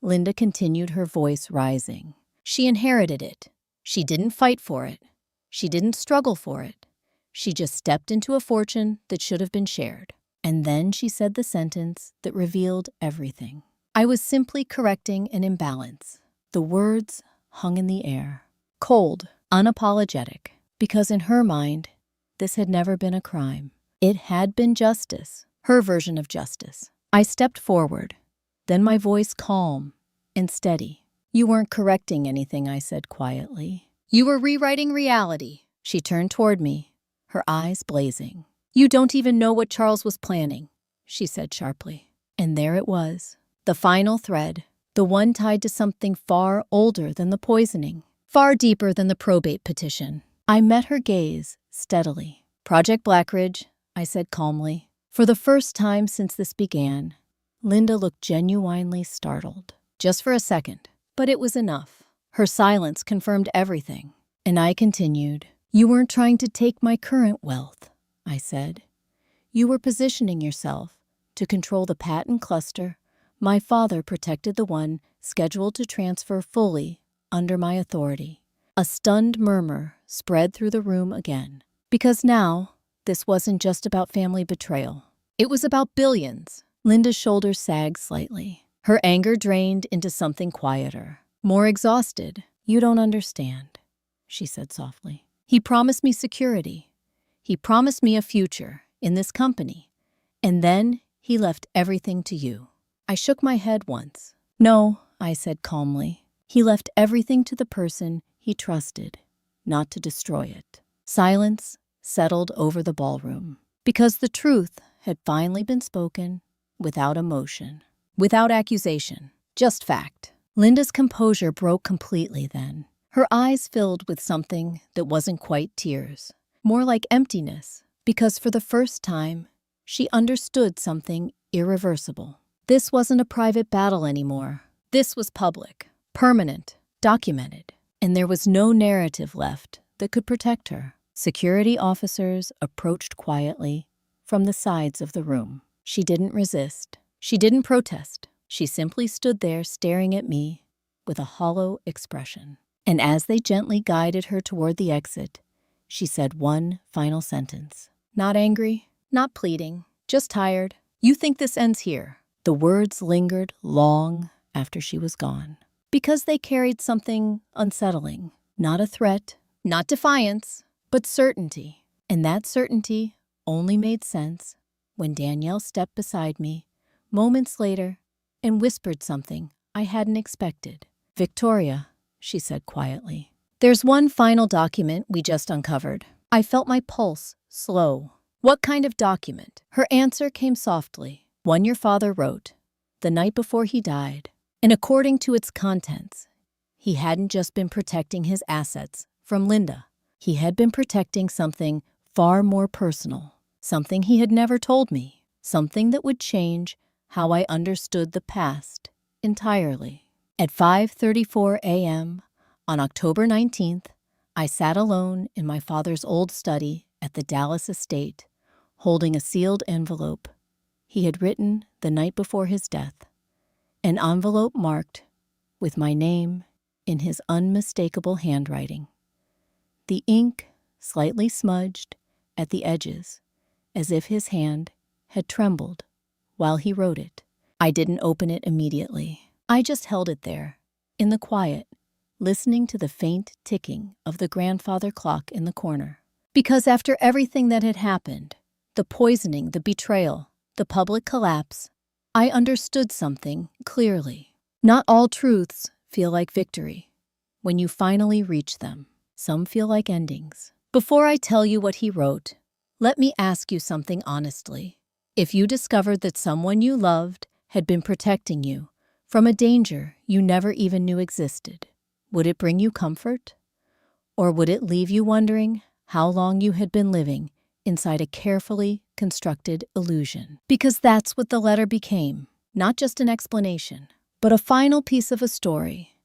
Linda continued, her voice rising. "She inherited it. She didn't fight for it. She didn't struggle for it. She just stepped into a fortune that should have been shared." And then she said the sentence that revealed everything. "I was simply correcting an imbalance." The words hung in the air, cold, unapologetic, because in her mind, this had never been a crime. It had been justice, her version of justice. I stepped forward, then my voice calm and steady. "You weren't correcting anything," I said quietly. "You were rewriting reality." She turned toward me, her eyes blazing. "You don't even know what Charles was planning," she said sharply. And there it was, The final thread, the one tied to something far older than the poisoning, far deeper than the probate petition. I met her gaze steadily. "Project Blackridge," I said calmly. For the first time since this began, Linda looked genuinely startled. Just for a second, but it was enough. Her silence confirmed everything. And I continued. "You weren't trying to take my current wealth," I said. "You were positioning yourself to control the patent cluster. My father protected the one scheduled to transfer fully under my authority." A stunned murmur spread through the room again. Because now, this wasn't just about family betrayal. It was about billions. Linda's shoulders sagged slightly. Her anger drained into something quieter, more exhausted. "You don't understand," she said softly. "He promised me security. He promised me a future in this company. And then he left everything to you." I shook my head once. "No," I said calmly. "He left everything to the person he trusted, not to destroy it." Silence settled over the ballroom, because the truth had finally been spoken without emotion, without accusation, just fact. Linda's composure broke completely then. Her eyes filled with something that wasn't quite tears, more like emptiness, because for the first time, she understood something irreversible. This wasn't a private battle anymore. This was public, permanent, documented, and there was no narrative left that could protect her. Security officers approached quietly from the sides of the room. She didn't resist. She didn't protest. She simply stood there staring at me with a hollow expression. And as they gently guided her toward the exit, she said one final sentence. "Not angry, not pleading, just tired. You think this ends here." The words lingered long after she was gone, because they carried something unsettling. Not a threat, not defiance, but certainty. And that certainty only made sense when Danielle stepped beside me moments later and whispered something I hadn't expected. "Victoria," she said quietly, "there's one final document we just uncovered." I felt my pulse slow. "What kind of document?" Her answer came softly. "One your father wrote the night before he died. And according to its contents, he hadn't just been protecting his assets from Linda. He had been protecting something far more personal, something he had never told me, something that would change how I understood the past entirely." At 5:34 a.m. on October 19th, I sat alone in my father's old study at the Dallas estate, holding a sealed envelope he had written the night before his death, an envelope marked with my name in his unmistakable handwriting, the ink slightly smudged at the edges, as if his hand had trembled while he wrote it. I didn't open it immediately. I just held it there, in the quiet, listening to the faint ticking of the grandfather clock in the corner. Because after everything that had happened, the poisoning, the betrayal, the public collapse, I understood something clearly. Not all truths feel like victory when you finally reach them. Some feel like endings. Before I tell you what he wrote, let me ask you something honestly. If you discovered that someone you loved had been protecting you from a danger you never even knew existed, would it bring you comfort? Or would it leave you wondering how long you had been living inside a carefully constructed illusion? Because that's what the letter became, not just an explanation, but a final piece of a story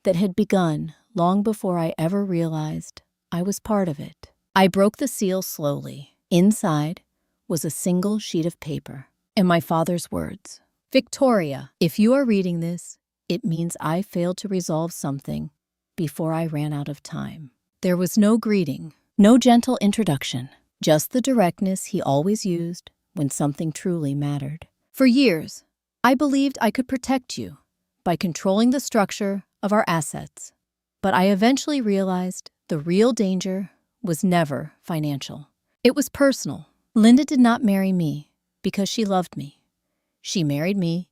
that had begun long before I ever realized I was part of it. I broke the seal slowly. Inside was a single sheet of paper and my father's words. "Victoria, if you are reading this, it means I failed to resolve something before I ran out of time." There was no greeting, no gentle introduction, just the directness he always used when something truly mattered. "For years, I believed I could protect you by controlling the structure of our assets. But I eventually realized the real danger was never financial. It was personal. Linda did not marry me because she loved me. She married me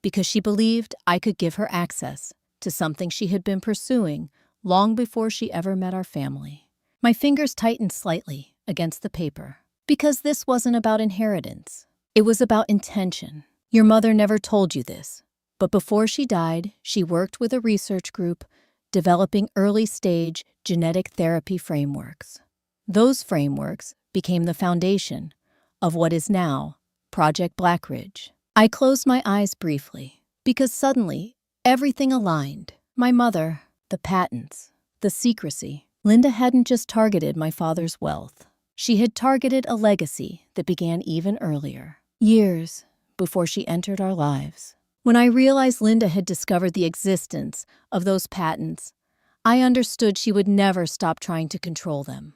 because she believed I could give her access to something she had been pursuing long before she ever met our family." My fingers tightened slightly against the paper, because this wasn't about inheritance. It was about intention. "Your mother never told you this, But before she died, she worked with a research group developing early-stage genetic therapy frameworks. Those frameworks became the foundation of what is now Project Blackridge. I closed my eyes briefly because suddenly everything aligned. My mother, the patents, the secrecy. Linda hadn't just targeted my father's wealth. She had targeted a legacy that began even earlier, years before she entered our lives. When I realized Linda had discovered the existence of those patents, I understood she would never stop trying to control them.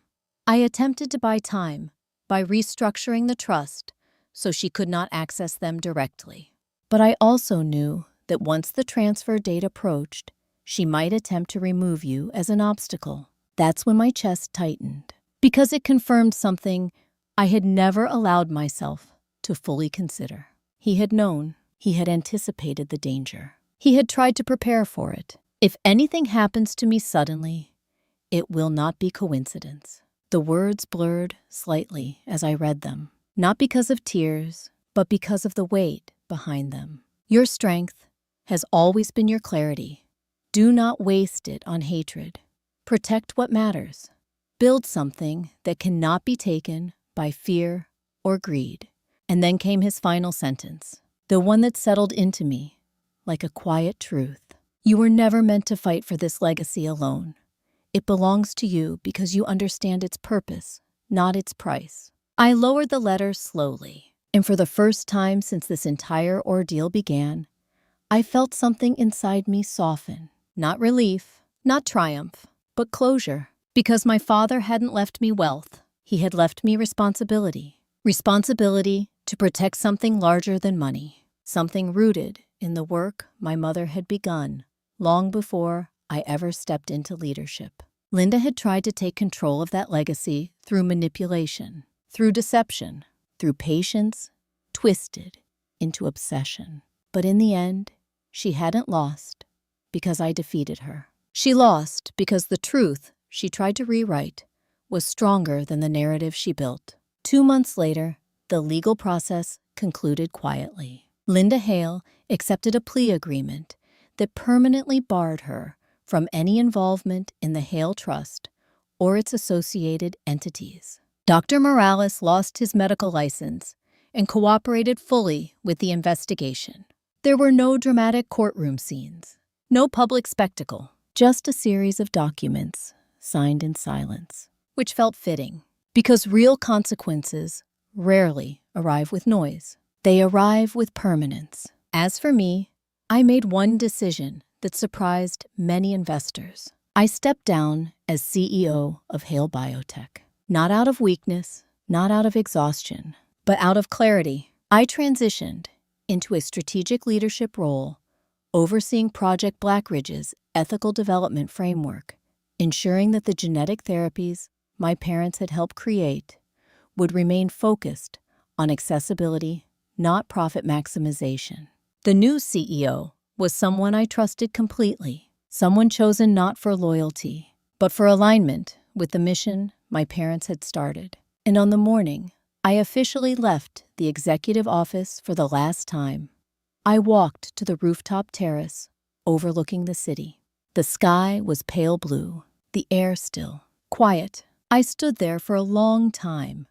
I attempted to buy time by restructuring the trust so she could not access them directly. But I also knew that once the transfer date approached, she might attempt to remove you as an obstacle. That's when my chest tightened, because it confirmed something I had never allowed myself to fully consider. He had known. He had anticipated the danger. He had tried to prepare for it. If anything happens to me suddenly, it will not be coincidence. The words blurred slightly as I read them, not because of tears, but because of the weight behind them. Your strength has always been your clarity. Do not waste it on hatred. Protect what matters. Build something that cannot be taken by fear or greed. And then came his final sentence, the one that settled into me like a quiet truth. You were never meant to fight for this legacy alone. It belongs to you because you understand its purpose, not its price. I lowered the letter slowly, and for the first time since this entire ordeal began, I felt something inside me soften. Not relief, not triumph, but closure. Because my father hadn't left me wealth, he had left me responsibility. Responsibility to protect something larger than money, something rooted in the work my mother had begun long before I ever stepped into leadership. Linda had tried to take control of that legacy through manipulation, through deception, through patience, twisted into obsession. But in the end, she hadn't lost because I defeated her. She lost because the truth she tried to rewrite was stronger than the narrative she built. 2 months later, the legal process concluded quietly. Linda Hale accepted a plea agreement that permanently barred her from any involvement in the Hale Trust or its associated entities. Dr. Morales lost his medical license and cooperated fully with the investigation. There were no dramatic courtroom scenes, no public spectacle, just a series of documents signed in silence, which felt fitting, because real consequences rarely arrive with noise. They arrive with permanence. As for me, I made one decision that surprised many investors. I stepped down as CEO of Hale Biotech. Not out of weakness, not out of exhaustion, but out of clarity. I transitioned into a strategic leadership role, overseeing Project Blackridge's ethical development framework, ensuring that the genetic therapies my parents had helped create would remain focused on accessibility, not profit maximization. The new CEO was someone I trusted completely, someone chosen not for loyalty, but for alignment with the mission my parents had started. And on the morning I officially left the executive office for the last time, I walked to the rooftop terrace overlooking the city. The sky was pale blue, the air still, quiet. I stood there for a long time,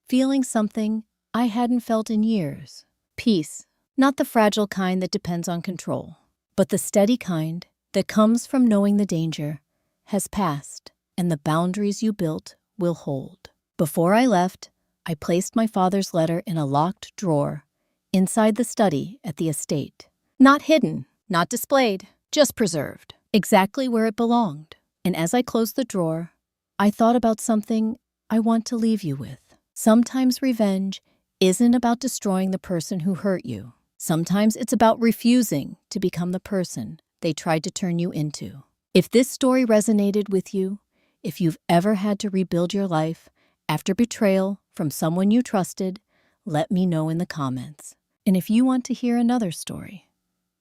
feeling something I hadn't felt in years. Peace, not the fragile kind that depends on control, but the steady kind that comes from knowing the danger has passed and the boundaries you built will hold. Before I left, I placed my father's letter in a locked drawer inside the study at the estate. Not hidden, not displayed, just preserved, exactly where it belonged. And as I closed the drawer, I thought about something I want to leave you with. Sometimes revenge isn't about destroying the person who hurt you. Sometimes it's about refusing to become the person they tried to turn you into. If this story resonated with you, if you've ever had to rebuild your life after betrayal from someone you trusted, let me know in the comments. And if you want to hear another story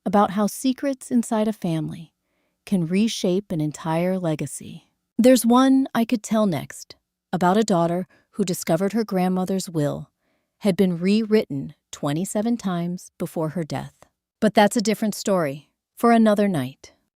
about how secrets inside a family can reshape an entire legacy, there's one I could tell next, about a daughter who discovered her grandmother's will had been rewritten 27 times before her death. But that's a different story for another night.